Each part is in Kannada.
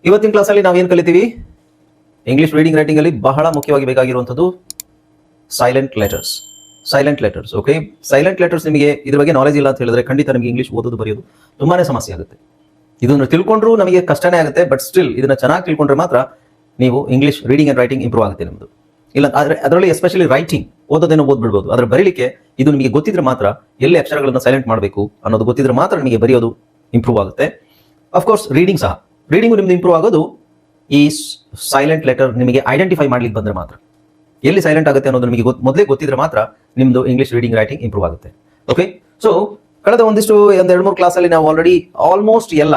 ಇವತ್ತಿನ ಕ್ಲಾಸಲ್ಲಿ ನಾವೇನು ಕಲಿತೀವಿ? ಇಂಗ್ಲಿಷ್ ರೀಡಿಂಗ್ ರೈಟಿಂಗ್ ಅಲ್ಲಿ ಬಹಳ ಮುಖ್ಯವಾಗಿ ಬೇಕಾಗಿರುವಂಥದ್ದು silent letters. Silent letters. Okay, silent letters ನಿಮಗೆ ಇದ್ರ ಬಗ್ಗೆ ನಾಲೆಜ್ ಇಲ್ಲ ಅಂತ ಹೇಳಿದ್ರೆ ಖಂಡಿತ ನಿಮಗೆ ಇಂಗ್ಲಿಷ್ ಓದೋದು ಬರೆಯೋದು ತುಂಬಾನೇ ಸಮಸ್ಯೆ ಆಗುತ್ತೆ. ಇದನ್ನು ತಿಳ್ಕೊಂಡ್ರೂ ನಮಗೆ ಕಷ್ಟನೇ ಆಗುತ್ತೆ. ಬಟ್ ಸ್ಟಿಲ್ ಇದನ್ನ ಚೆನ್ನಾಗಿ ತಿಳ್ಕೊಂಡ್ರೆ ಮಾತ್ರ ನೀವು English reading and writing improve ಆಗುತ್ತೆ ನಿಮ್ಮದು. ಇಲ್ಲ ಆದರೆ ಅದರಲ್ಲಿ ಎಸ್ಪೆಷಲಿ ರೈಟಿಂಗ್ ಓದೋದೇನೋ ಓದ್ಬಿಡ್ಬೋದು, ಅದ್ರ ಬರೀಲಿಕ್ಕೆ ಇದು ನಿಮಗೆ ಗೊತ್ತಿದ್ರೆ ಮಾತ್ರ ಎಲ್ಲಿ ಅಕ್ಷರಗಳನ್ನು ಸೈಲೆಂಟ್ ಮಾಡಬೇಕು ಅನ್ನೋದು ಗೊತ್ತಿದ್ರೆ ಮಾತ್ರ ನಿಮಗೆ ಬರೆಯೋದು ಇಂಪ್ರೂವ್ ಆಗುತ್ತೆ. ಅಫ್ಕೋರ್ಸ್ ರೀಡಿಂಗ್ ಸಹ, ರೀಡಿಂಗು ನಿಮ್ದು ಇಂಪ್ರೂವ್ ಆಗೋದು ಈ ಸೈಲೆಂಟ್ ಲೆಟರ್ ನಿಮಗೆ ಐಡೆಂಟಿಫೈ ಮಾಡ್ಲಿಕ್ಕೆ ಬಂದ್ರೆ ಮಾತ್ರ. ಎಲ್ಲಿ ಸೈಲೆಂಟ್ ಆಗುತ್ತೆ ಅನ್ನೋದು ನಿಮಗೆ ಮೊದಲೇ ಗೊತ್ತಿದ್ರೆ ಮಾತ್ರ ನಿಮ್ದು ಇಂಗ್ಲಿಷ್ ರೀಡಿಂಗ್ ರೈಟಿಂಗ್ ಇಂಪ್ರೂವ್ ಆಗುತ್ತೆ. ಓಕೆ, ಸೊ ಕಳೆದ ಒಂದಿಷ್ಟು 2-3 ಕ್ಲಾಸಲ್ಲಿ ನಾವು ಆಲ್ರೆಡಿ ಆಲ್ಮೋಸ್ಟ್ ಎಲ್ಲ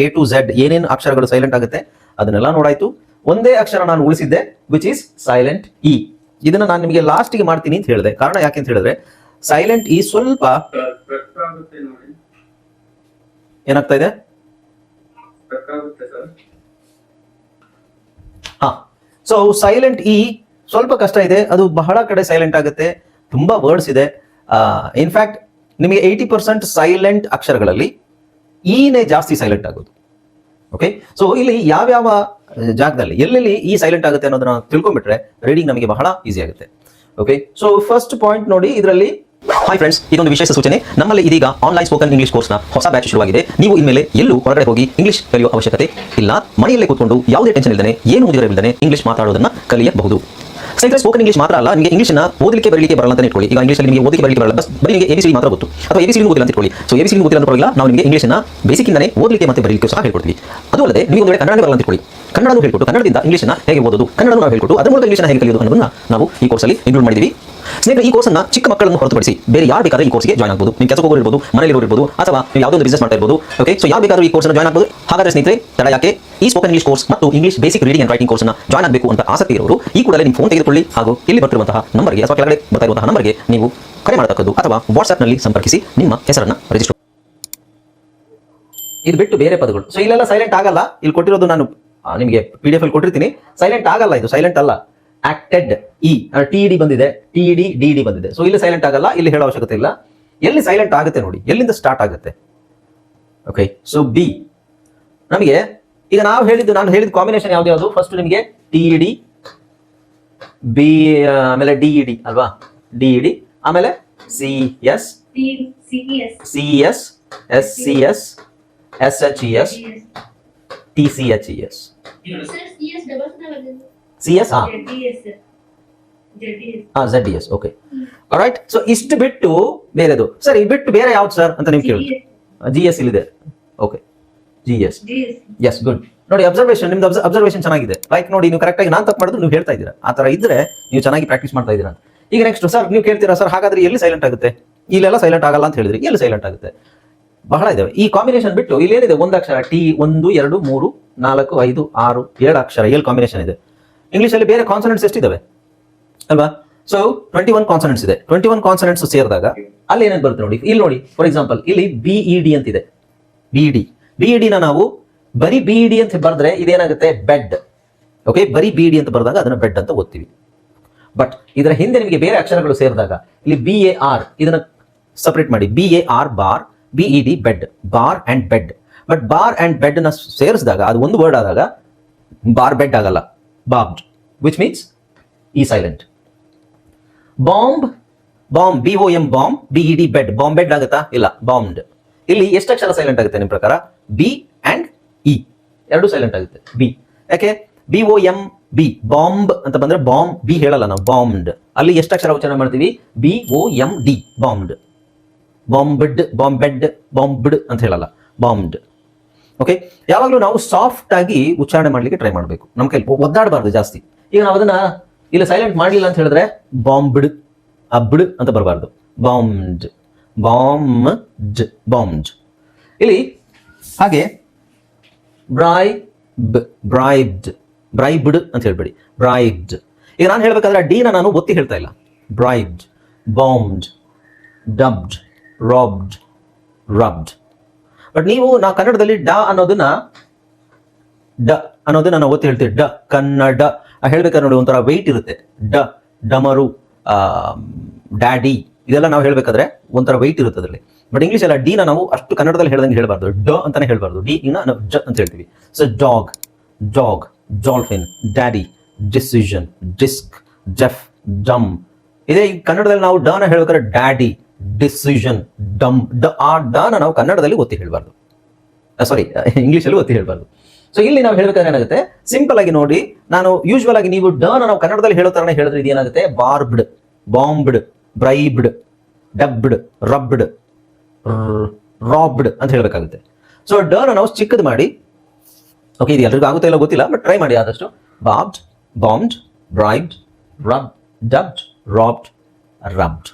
A to Z ಏನೇನು ಅಕ್ಷರಗಳು ಸೈಲೆಂಟ್ ಆಗುತ್ತೆ ಅದನ್ನೆಲ್ಲ ನೋಡಾಯ್ತು. ಒಂದೇ ಅಕ್ಷರ ನಾನು ಉಳಿಸಿದ್ದೆ, ವಿಚ್ ಈಸ್ ಸೈಲೆಂಟ್ ಇ. ಇದನ್ನ ನಾನು ನಿಮಗೆ ಲಾಸ್ಟ್ಗೆ ಮಾಡ್ತೀನಿ ಅಂತ ಹೇಳಿದೆ. ಕಾರಣ ಯಾಕೆ ಅಂತ ಹೇಳಿದ್ರೆ ಸೈಲೆಂಟ್ ಇ ಸ್ವಲ್ಪ ಏನಾಗ್ತಾ ಇದೆ, ಸೊ ಸೈಲೆಂಟ್ ಇ ಸ್ವಲ್ಪ ಕಷ್ಟ ಇದೆ. ಅದು ಬಹಳ ಕಡೆ ಸೈಲೆಂಟ್ ಆಗುತ್ತೆ, ತುಂಬಾ ವರ್ಡ್ಸ್ ಇದೆ. ಇನ್ಫ್ಯಾಕ್ಟ್ ನಿಮಗೆ 80% ಸೈಲೆಂಟ್ ಅಕ್ಷರಗಳಲ್ಲಿ ಈನೇ ಜಾಸ್ತಿ ಸೈಲೆಂಟ್ ಆಗೋದು. ಓಕೆ, ಸೊ ಇಲ್ಲಿ ಯಾವ್ಯಾವ ಜಾಗದಲ್ಲಿ ಎಲ್ಲೆಲ್ಲಿ ಈ ಸೈಲೆಂಟ್ ಆಗುತ್ತೆ ಅನ್ನೋದನ್ನ ತಿಳ್ಕೊಂಡ್ಬಿಟ್ರೆ ರೀಡಿಂಗ್ ನಮಗೆ ಬಹಳ ಈಸಿ ಆಗುತ್ತೆ. ಓಕೆ, ಸೊ ಫಸ್ಟ್ ಪಾಯಿಂಟ್ ನೋಡಿ ಇದರಲ್ಲಿ. ಹಾಯ್ ಫ್ರೆಂಡ್ಸ್, ಇದೊಂದು ವಿಶೇಷ ಸೂಚನೆ. ನಮ್ಮಲ್ಲಿ ಇದೀಗ ಆನ್ಲೈನ್ ಸ್ಪೋಕನ್ ಇಂಗ್ಲಿಷ್ ಕೋರ್ಸ್ನ ಹೊಸ ಬ್ಯಾಚ್ ಶುರುವಾಗಿದೆ. ನೀವು ಇನ್ಮೇಲೆ ಎಲ್ಲೂ ಹೊರಗಡೆ ಹೋಗಿ ಇಂಗ್ಲಿಷ್ ಕಲಿಯುವ ಅವಶ್ಯಕತೆ ಇಲ್ಲ. ಮನೆಯಲ್ಲೇ ಕೂತ್ಕೊಂಡು ಯಾವುದೇ ಟೆನ್ಷನ್ ಇಲ್ಲದೆ, ಏನು ಮುಗಿದಿರವಿಲ್ಲದೆ ಇಂಗ್ಲಿಷ್ ಮಾತಾಡೋದನ್ನ ಕಲಿಯಬಹುದು. ಸ್ನೇಹಿತರೆ, ಸ್ಪೋಕನ್ ಇಂಗ್ಲಿಷ್ ಮಾತ್ರ ಅಲ್ಲ, ನಿಮಗೆ ಇಂಗ್ಲಿಷ್ನ ಓದಲಿಕ್ಕೆ ಬರಲಿಕ್ಕೆ ಬರಲ್ಲ ಅಂತ ಇಟ್ಕೊಳ್ಳಿ. ಈಗ ಇಂಗ್ಲಿಷಲ್ಲಿ ನಿಮಗೆ ಓದಲಿಕ್ಕೆ ಬರಲಿಕ್ಕೆ ಬರಲ್ಲ, ಬರೀ ನಿಮಗೆ ABCD ಮಾತ್ರ ಗೊತ್ತು, ಅಥವಾ ABCD ಓದಿಲ್ಲ ಅಂತ ಇಟ್ಕೊಳ್ಳಿ. ಸೊ ABCD ಓದಿಲ್ಲ ಅಂತ ಪರವಾಗಿಲ್ಲ, ನಾವು ನಿಮಗೆ ಇಂಗ್ಲಿಷ್ನ ಬೇಸಿಕ್ ಇಂದನೇ ಓದಲಿಕ್ಕೆ ಮತ್ತೆ ಬರಲಿಕ್ಕೆ ಸಹ ಹೇಳ್ಕೊಡ್ತೀವಿ. ಅದು ಅಲ್ಲದೆ ನೀವು ಒಂದು ವೇಳೆ ಕನ್ನಡ ಬರಲ್ಲ ಅಂತ ಇಟ್ಕೊಳ್ಳಿ, ಕನ್ನಡನೂ ಹೇಳ್ಕೊಟ್ಟು ಕನ್ನಡದಿಂದ ಇಂಗ್ಲಿಷ್ನ ಹೇಗೆ ಓದೋದು, ಕನ್ನಡನೂ ನಾವು ಹೇಳ್ಕೊಟ್ಟು ಅದರ ಮೂಲಕ ಇಂಗ್ಲಿಷ್ನ ಹೇಗೆ ಕಲಿಯೋದು ಅನ್ನೋದನ್ನ ನಾವು ಈ ಕೋರ್ಸಲ್ಲಿ ಇನ್ಕ್ಲೂಡ್ ಮಾಡಿದ್ದೀವಿ. ಸ್ನೇಹಿತರೆ, ಈ ಕೋರ್ಸ್ನ ಚಿಕ್ಕ ಮಕ್ಕಳನ್ನು ಹೊರತುಪಡಿಸಿ ಬೇರೆ ಯಾರು ಬೇಕಾದ್ರೆ ಈ ಕೋರ್ಸ್ಗೆ ಜಾಯ್ನ್ ಆಗಬಹುದು. ನೀವು ಕೆಲಸಕ್ಕೆ ಹೋಗಿರ್ಬೋದು, ಮನೆಯಲ್ಲಿ ಇರ್ಬೋದು, ಅಥವಾ ನೀವು ಯಾವುದೋ ಒಂದು ಬಿಸ್ನೆಸ್ ಮಾಡ್ತಾ ಇರ್ಬೋದು. ಓಕೆ, ಸೊ ಯಾರು ಬೇಕಾದ್ರೂ ಈ ಕೋರ್ಸ್ನ ಜಾಯ್ನ್ ಆಗಬಹುದು. ಹಾಗಾದ್ರೆ ಸ್ನೇಹಿತರೆ, ತಡ ಯಾಕೆ? ಈ ಸ್ಪೋಕನ್ ಇಂಗ್ಲಿಷ್ ಕೋರ್ಸ್ ಮತ್ತು English basic reading and writing ಕೋರ್ಸ್ನ ಜಾಯ್ನ್ ಆಗಬೇಕು ಅಂತ ಆಸಕ್ತಿ ಇರೋರು ಈ ಕೂಡಲೇ ನಿಮ್ಮ ಫೋನ್ ತೆಗೆದುಕೊಳ್ಳಿ ಹಾಗೂ ಇಲ್ಲಿ ಬರ್ತಿರುವಂತಹ ನಂಬರ್ಗೆ ಅಥವಾ ಕೆಳಗಡೆ ಬರ್ತಾ ಇರುವಂತಹ ನಂಬರ್ಗೆ ನೀವು ಕರೆ ಮಾಡತಕ್ಕದ್ದು ಅಥವಾ ವಾಟ್ಸ್ಆಪ್ನಲ್ಲಿ ಸಂಪರ್ಕಿಸಿ ನಿಮ್ಮ ಹೆಸರನ್ನ ರಿಜಿಸ್ಟರ್. ಇದು ಬಿಟ್ಟು ಬೇರೆ ಪದಗಳು, ಸೊ ಇಲ್ಲೆಲ್ಲ ಸೈಲೆಂಟ್ ಆಗಲ್ಲ. ಇಲ್ಲಿ ಕೊಟ್ಟಿರೋದು ನಾನು ನಿಮಗೆ PDF ಅಲ್ಲಿ ಕೊಟ್ಟಿರ್ತೀನಿ. ಸೈಲೆಂಟ್ ಆಗಲ್ಲ, ಇದು ಸೈಲೆಂಟ್ ಅಲ್ಲ. ಆಕ್ಟೆಡ್ ಇ TED ಬಂದಿದೆ, TED DED ಬಂದಿದೆ. ಸೊ ಇಲ್ಲಿ ಸೈಲೆಂಟ್ ಆಗಲ್ಲ, ಇಲ್ಲಿ ಹೇಳೋ ಅವಶ್ಯಕತೆ ಇಲ್ಲ. ಎಲ್ಲಿ ಸೈಲೆಂಟ್ ಆಗುತ್ತೆ ನೋಡಿ, ಎಲ್ಲಿಂದ ಸ್ಟಾರ್ಟ್ ಆಗುತ್ತೆ. ಓಕೆ, ಸೊ ಬಿ ನಮಗೆ ಈಗ ನಾನು ಹೇಳಿದ ಕಾಂಬಿನೇಷನ್ ಯಾವ್ದು? ಫಸ್ಟ್ ನಿಮಗೆ TED ಬಿ, ಆಮೇಲೆ DED ಅಲ್ವಾ, DED, ಆಮೇಲೆ CS, SCS, SHES, TCHES. CS ZDS. Okay, right. So ಇಷ್ಟು ಬಿಟ್ಟು ಬೇರೆದು ಸರ್, ಈ ಬಿಟ್ಟು ಬೇರೆ ಯಾವ್ದು ಸರ್ ಅಂತ ನೀವು ಕೇಳಿ. GS ಇಲ್ಲಿದೆ. Okay, GS. Yes, good. ನೋಡಿ ಅಬ್ಸರ್ವೇಷನ್, ನಿಮ್ದು ಅಬ್ಸರ್ವೇಷನ್ ಚೆನ್ನಾಗಿದೆ. ಲೈಕ್ ನೋಡಿ, ನೀವು ಕರೆಕ್ಟ್ ಆಗಿ ನಾನು ತಪ್ಪು ಮಾಡಿದ್ರು ನೀವು ಹೇಳ್ತಾ ಇದ್ದೀರಾ. ಆ ತರ ಇದ್ರೆ ನೀವು ಚೆನ್ನಾಗಿ ಪ್ರಾಕ್ಟೀಸ್ ಮಾಡ್ತಾ ಇದ್ದೀರಾ. ಈಗ ನೆಕ್ಸ್ಟ್ ಸರ್ ನೀವು ಕೇಳ್ತೀರಾ, ಸರ್ ಹಾಗಾದ್ರೆ ಎಲ್ಲಿ ಸೈಲೆಂಟ್ ಆಗುತ್ತೆ? ಇಲ್ಲೆಲ್ಲ ಸೈಲೆಂಟ್ ಆಗಲ್ಲ ಅಂತ ಹೇಳಿದ್ರಿ, ಎಲ್ಲಿ ಸೈಲೆಂಟ್ ಆಗುತ್ತೆ? ಬಹಳ ಇದಾವೆ. ಈ ಕಾಂಬಿನೇಷನ್ ಬಿಟ್ಟು ಇಲ್ಲಿ ಏನಿದೆ, ಒಂದು ಅಕ್ಷರ T, 1 2 3 4 5 6 7 ಅಕ್ಷರ, 7 ಕಾಂಬಿನೇಷನ್ ಇದೆ. ಇಂಗ್ಲಿಷ್ ಅಲ್ಲಿ ಬೇರೆ ಕಾನ್ಸನೆಂಟ್ಸ್ ಎಷ್ಟಿದಾವೆ ಅಲ್ವಾ? ಸೊ 21 ಕಾನ್ಸನೆಂಟ್ಸ್ ಇದೆ. 21 ಕಾನ್ಸನೆಂಟ್ಸ್ ಸೇರಿದಾಗ ಅಲ್ಲಿ ಏನೇನು ಬರುತ್ತೆ ನೋಡಿ. ಇಲ್ಲಿ ನೋಡಿ, ಫಾರ್ ಎಕ್ಸಾಂಪಲ್ ಇಲ್ಲಿ BED ಅಂತಿದೆ. BED ನ ನಾವು ಬರೀ BED ಅಂತ ಬರೆದ್ರೆ ಇದೇನಾಗುತ್ತೆ? ಬೆಡ್. ಓಕೆ, ಬರೀ BED ಅಂತ ಬರೆದಾಗ ಅದನ್ನ ಬೆಡ್ ಅಂತ ಓದ್ತೀವಿ. ಬಟ್ ಇದರ ಹಿಂದೆ ನಿಮಗೆ ಬೇರೆ ಅಕ್ಷರಗಳು ಸೇರಿದಾಗ ಇಲ್ಲಿ BAR, ಇದನ್ನ ಸಪರೇಟ್ ಮಾಡಿ. BAR bar, BED bed, bar and bed. But bar and bed ನ ಸೇರಿಸಿದಾಗ ಅದು ಒಂದು ವರ್ಡ್ ಆದಾಗ ಬಾರ್ ಬೆಡ್ ಆಗಲ್ಲ, ಬಾಂಬ್ಡ್, ವಿಚ್ ಮೀನ್ಸ್ ಈ silent. Bomb, BOM bomb, BED bed, bomb bed ಆಗುತ್ತಾ? ಇಲ್ಲ, ಬಾಂಬ್ಡ್. ಇಲ್ಲಿ ಎಷ್ಟು ಅಕ್ಷರ ಸೈಲೆಂಟ್ ಆಗುತ್ತೆ ನಿಮ್ಮ ಪ್ರಕಾರ? B ಅಂಡ್ E ಎರಡು ಸೈಲೆಂಟ್ ಆಗುತ್ತೆ. B ಯಾಕೆ? BOMB ಬಾಂಬ್ ಅಂತ ಬಂದ್ರೆ ಬಾಂಬ್, B ಹೇಳಲ್ಲ ನಾವು, ಬಾಂಬ್ಡ್. ಅಲ್ಲಿ ಎಷ್ಟು ಅಕ್ಷರ ಉಚ್ಚಾರಣೆ ಮಾಡ್ತೀವಿ? BOMD ಬಾಂಬ್ಡ್. ಬಾಂಬ್ಡ್, ಬಾಂಬೆಡ್, ಬಾಂಬ್ಡ್ ಅಂತ ಹೇಳಲ್ಲ, ಬಾಂಬ್ಡ್. ಓಕೆ, ಯಾವಾಗಲೂ ನಾವು ಸಾಫ್ಟ್ ಆಗಿ ಉಚ್ಚಾರಣೆ ಮಾಡ್ಲಿಕ್ಕೆ ಟ್ರೈ ಮಾಡಬೇಕು. ನಮ್ಮ ಕೈಲಿ ಒದ್ದಾಡಬಾರ್ದು ಜಾಸ್ತಿ. ಈಗ ನಾವು ಅದನ್ನ ಇಲ್ಲಿ ಸೈಲೆಂಟ್ ಮಾಡಲಿಲ್ಲ ಅಂತ ಹೇಳಿದ್ರೆ ಬಾಂಬ್ಡ್, ಅಬ್ಡ್ ಅಂತ ಬರಬಾರ್ದು. ಬಾಂಬ್ಡ್, ಬಾಂಬ್ಡ್. ಇಲ್ಲಿ ಹಾಗೆ ಬ್ರೈಬ್ಡ್ ಅಂತ ಹೇಳ್ಬೇಡಿ, ಬ್ರೈಬ್ಡ್. ಈಗ ನಾನು ಹೇಳ್ಬೇಕಾದ್ರೆ D ನ ನಾನು ಒತ್ತಿ ಹೇಳ್ತಾ ಇಲ್ಲ. ಬ್ರೈಬ್ಡ್, ಬಾಂಬ್ಡ್, ಡಬ್ಡ್, ರಾಬ್ಡ್, ರಬ್ಡ್. ಬಟ್ ನೀವು ನಾವು ಕನ್ನಡದಲ್ಲಿ ಡ ಅನ್ನೋದನ್ನ ನಾವು ಒತ್ತಿ ಹೇಳ್ತೀವಿ. ಡ, ಕನ್ನಡ ಹೇಳ್ಬೇಕಾದ್ರೆ ನೋಡಿ ಒಂಥರ ವೆಯ್ಟ್ ಇರುತ್ತೆ. ಡಮರು, ಡ್ಯಾಡಿ, ಇದೆಲ್ಲ ನಾವು ಹೇಳ್ಬೇಕಾದ್ರೆ ಒಂಥರ ವೆಯ್ಟ್ ಇರುತ್ತೆ ಅದರಲ್ಲಿ. ಬಟ್ ಇಂಗ್ಲಿಷ್ ಎಲ್ಲ D ನ ನಾವು ಅಷ್ಟು ಕನ್ನಡದಲ್ಲಿ ಹೇಳ್ದಂಗೆ ಹೇಳ್ಬಾರ್ದು. ಡ ಅಂತಾನೆ ಹೇಳ್ಬಾರ್ದು. D ನ ನಾವು ಜ ಅಂತ ಹೇಳ್ತೀವಿ. So dog, dog, dolphin, daddy, decision, disc, deaf, dumb. ಇದೇ ಕನ್ನಡದಲ್ಲಿ ನಾವು ಡನ ಹೇಳ್ಬೇಕಾದ್ರೆ ಡ್ಯಾಡಿ, ಡಿಸಿಷನ್, ಡಮ್. ಆ ಡನ ನಾವು ಕನ್ನಡದಲ್ಲಿ ಒತ್ತಿ ಹೇಳಬಾರ್ದು, ಸಾರಿ ಇಂಗ್ಲೀಷಲ್ಲಿ ಒತ್ತಿ ಹೇಳಬಾರ್ದು. ಸೊ ಇಲ್ಲಿ ನಾವು ಹೇಳ್ಬೇಕಾದ್ರೆ ಏನಾಗುತ್ತೆ, ಸಿಂಪಲ್ ಆಗಿ ನೋಡಿ, ನಾನು ಯೂಶುವಲ್ ಆಗಿ ನೀವು ಡನ ನಾವು ಕನ್ನಡದಲ್ಲಿ ಹೇಳೋ ತರನೇ ಹೇಳಿದ್ರೆ ಇದೇನಾಗುತ್ತೆ, ಬಾರ್ಬ್ಡ್, ಬಾಂಬ್ಡ್, ಬ್ರೈಬ್ಡ್, ಡಬ್ಡ್, ರಬ್ಡ್, ರಾಬ್ಡ್ ಅಂತ ಹೇಳಬೇಕಾಗುತ್ತೆ. ಸೊ ಡನ ನಾವು ಚಿಕ್ಕದು ಮಾಡಿ, ಓಕೆ ಇದು ಎಲ್ರಿಗೂ ಆಗುತ್ತೆ ಇಲ್ಲ ಗೊತ್ತಿಲ್ಲ, ಬಟ್ ಟ್ರೈ ಮಾಡಿ ಆದಷ್ಟು. ಬಾಬ್ಡ್, ಬಾಂಬ್ಡ್, ಬ್ರೈಬ್ಡ್, ರಬ್, ಡಬ್ಡ್, ರಾಬ್ಡ್, ರಬ್ಡ್.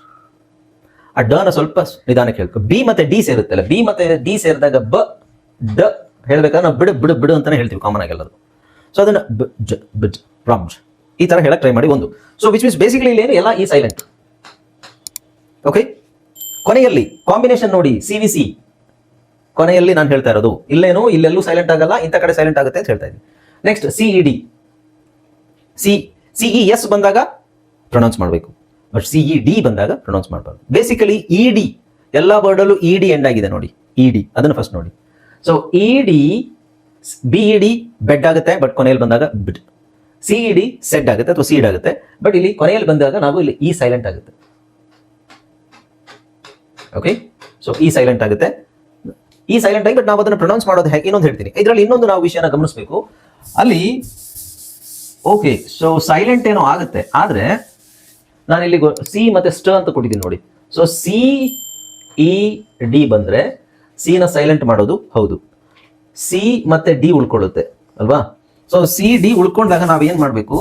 ಆ ಡನ ಸ್ವಲ್ಪ ನಿಧಾನಕ್ಕೆ ಹೇಳ್ಕೊ. ಬಿ ಮತ್ತೆ ಡಿ ಸೇರುತ್ತಲ್ಲ, ಬಿ ಮತ್ತೆ ಡಿ ಸೇರಿದಾಗ ಬ ಡ ಹೇಳ್ಬೇಕಾದ್ರೆ ನಾವು ಬಿಡು ಬಿಡು ಬಿಡು ಅಂತಾನೆ ಹೇಳ್ತೀವಿ ಕಾಮನ್ ಆಗಿ ಎಲ್ಲರೂ. ಸೊ ಅದನ್ನ ಬಿಡ್, ರಬ್ಡ್ ಈ ತರ ಹೇಳಕ್ ಟ್ರೈ ಮಾಡಿ ಒಂದು. ಸೊ ವಿಚ್ ಮೀನ್ಸ್ ಬೇಸಿಕಲಿ ಇಲ್ಲಿ ಏನು ಎಲ್ಲ ಈ ಸೈಲೆಂಟ್. ಓಕೆ, ಕೊನೆಯಲ್ಲಿ ಕಾಂಬಿನೇಷನ್ ನೋಡಿ, CVC ಕೊನೆಯಲ್ಲಿ ನಾನು ಹೇಳ್ತಾ ಇರೋದು. ಇಲ್ಲೇನು ಇಲ್ಲೆಲ್ಲೂ ಸೈಲೆಂಟ್ ಆಗಲ್ಲ, ಇಂಥ ಕಡೆ ಸೈಲೆಂಟ್ ಆಗುತ್ತೆ ಅಂತ ಹೇಳ್ತಾ ಇದ್ದೀನಿ. ನೆಕ್ಸ್ಟ್ CED, CES ಬಂದಾಗ ಪ್ರೊನೌನ್ಸ್ ಮಾಡಬೇಕು, ಬಟ್ CED ಬಂದಾಗ ಪ್ರೊನೌನ್ಸ್ ಮಾಡಬಾರ್ದು. ಬೇಸಿಕಲಿ ED ಎಲ್ಲ ವರ್ಡಲ್ಲೂ ED ಎಂಡ್ ಆಗಿದೆ ನೋಡಿ, ED ಅದನ್ನು ಫಸ್ಟ್ ನೋಡಿ. ಸೊ ED BED ಬೆಡ್ ಆಗುತ್ತೆ, ಬಟ್ ಕೊನೆಯಲ್ಲಿ ಬಂದಾಗ ಬಿಡ್. CED ಸೆಡ್ ಆಗುತ್ತೆ ಅಥವಾ ಸೀಡ್ ಆಗುತ್ತೆ, ಬಟ್ ಇಲ್ಲಿ ಕೊನೆಯಲ್ಲಿ ಬಂದಾಗ ನಾವು ಇಲ್ಲಿ ಈ ಸೈಲೆಂಟ್ ಆಗುತ್ತೆ. ಓಕೆ, ಸೊ ಈ ಸೈಲೆಂಟ್ ಆಗುತ್ತೆ, ಈ ಸೈಲೆಂಟ್ ಆಗಿ, ಬಟ್ ನಾವು ಅದನ್ನು ಪ್ರೊನೌನ್ಸ್ ಮಾಡೋದು ಹೇಗೆ ಇನ್ನೊಂದು ಹೇಳ್ತೀನಿ. ಇದರಲ್ಲಿ ಇನ್ನೊಂದು ನಾವು ವಿಷಯನ ಗಮನಿಸಬೇಕು ಅಲ್ಲಿ. ಓಕೆ, ಸೊ ಸೈಲೆಂಟ್ ಏನೋ ಆಗುತ್ತೆ, ಆದ್ರೆ ನಾನು ಇಲ್ಲಿ ಸಿ ಮತ್ತೆ ಸ್ಟ್ ಅಂತ ಕೊಟ್ಟಿದ್ದೀನಿ ನೋಡಿ. ಸೊ CED ಬಂದ್ರೆ ಸಿ ನ ಸೈಲೆಂಟ್ ಮಾಡೋದು ಹೌದು, ಸಿ ಮತ್ತೆ ಡಿ ಉಳ್ಕೊಳ್ಳುತ್ತೆ ಅಲ್ವಾ. ಸೊ CD ಉಳ್ಕೊಂಡಾಗ ನಾವ್ ಏನ್ ಮಾಡ್ಬೇಕು,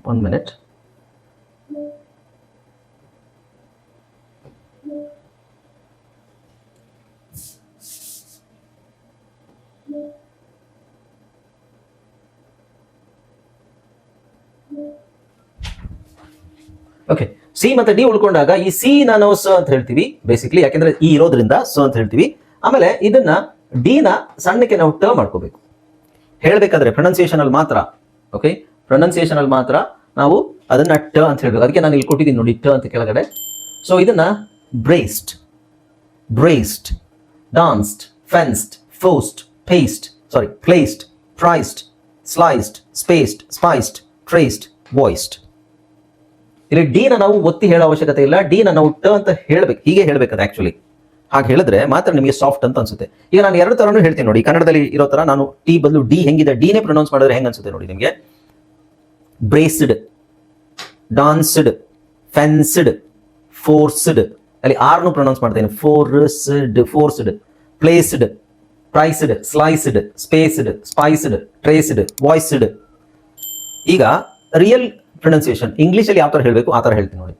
one minute. ಓಕೆ, ಸಿ ಮತ್ತೆ ಡಿ ಉಳ್ಕೊಂಡಾಗ ಈ ಸಿ ನಾವು ಸ ಅಂತ ಹೇಳ್ತೀವಿ ಬೇಸಿಕ್ಲಿ, ಯಾಕೆಂದ್ರೆ ಈ ಇರೋದ್ರಿಂದ ಸ ಅಂತ ಹೇಳ್ತೀವಿ. ಆಮೇಲೆ ಇದನ್ನ ಡಿ ನ ಸಣ್ಣಕ್ಕೆ ನಾವು ಟ ಮಾಡ್ಕೋಬೇಕು ಹೇಳ್ಬೇಕಾದ್ರೆ ಪ್ರೊನೌನ್ಸಿಯೇಷನ್ ಅಲ್ಲಿ ಮಾತ್ರ. ಓಕೆ, ಪ್ರೊನೌನ್ಸಿಯೇಷನ್ ಅಲ್ಲಿ ಮಾತ್ರ ನಾವು ಅದನ್ನ ಟ ಅಂತ ಹೇಳ್ಬೇಕು. ಅದಕ್ಕೆ ನಾನು ಇಲ್ಲಿ ಕೊಟ್ಟಿದ್ದೀನಿ ನೋಡಿ ಟ ಅಂತ ಕೆಳಗಡೆ. ಸೊ ಇದನ್ನ braced, braced, danced, fenced, forced, paced, sorry placed, priced, sliced, spaced, spiced, traced, voiced. ಇಲ್ಲಿ ಡಿ ನ ನಾವು ಒತ್ತಿ ಹೇಳೋ ಅವಶ್ಯಕತೆ ಇಲ್ಲ, ಡಿ ನ ನಾವು ಟ ಅಂತ ಹೇಳ್ಬೇಕು, ಹೀಗೆ ಹೇಳ್ಬೇಕದು ಆಕ್ಚುಲಿ. ಹಾಗೆ ಹೇಳಿದ್ರೆ ಮಾತ್ರ ನಿಮಗೆ ಸಾಫ್ಟ್ ಅಂತ ಅನ್ಸುತ್ತೆ. ಈಗ ನಾನು ಎರಡು ತರನು ಹೇಳ್ತೀನಿ ನೋಡಿ, ಕನ್ನಡದಲ್ಲಿ ಇರೋ ತರ ನಾನು ಟಿ ಬದಲು ಡಿ ಹೆಂಗಿದೆ, ಡಿ ನೇ ಪ್ರೊನೌನ್ಸ್ ಮಾಡಿದ್ರೆ ಹೆಂಗ್ ಅನ್ಸುತ್ತೆ ನೋಡಿ ನಿಮಗೆ. ಬ್ರೇಸ್ಡ್, ಡಾನ್ಸ್ಡ್, ಫೆನ್ಸ್ಡ್, ಫೋರ್ಸ್ಡ್, ಅಲ್ಲಿ ಆರ್ನು ಪ್ರೊನೌನ್ಸ್ ಮಾಡ್ತೇನೆ, forced, placed, priced, sliced, spaced, spiced, traced, voiced. ಈಗ ರಿಯಲ್ ಪ್ರೊನೌನ್ಸಿಯೇಷನ್ ಇಂಗ್ಲಿಷ್ ಅಲ್ಲಿ ಯಾವ ತರ ಹೇಳಬೇಕು ಆ ತರ ಹೇಳ್ತೀನಿ ನೋಡಿ.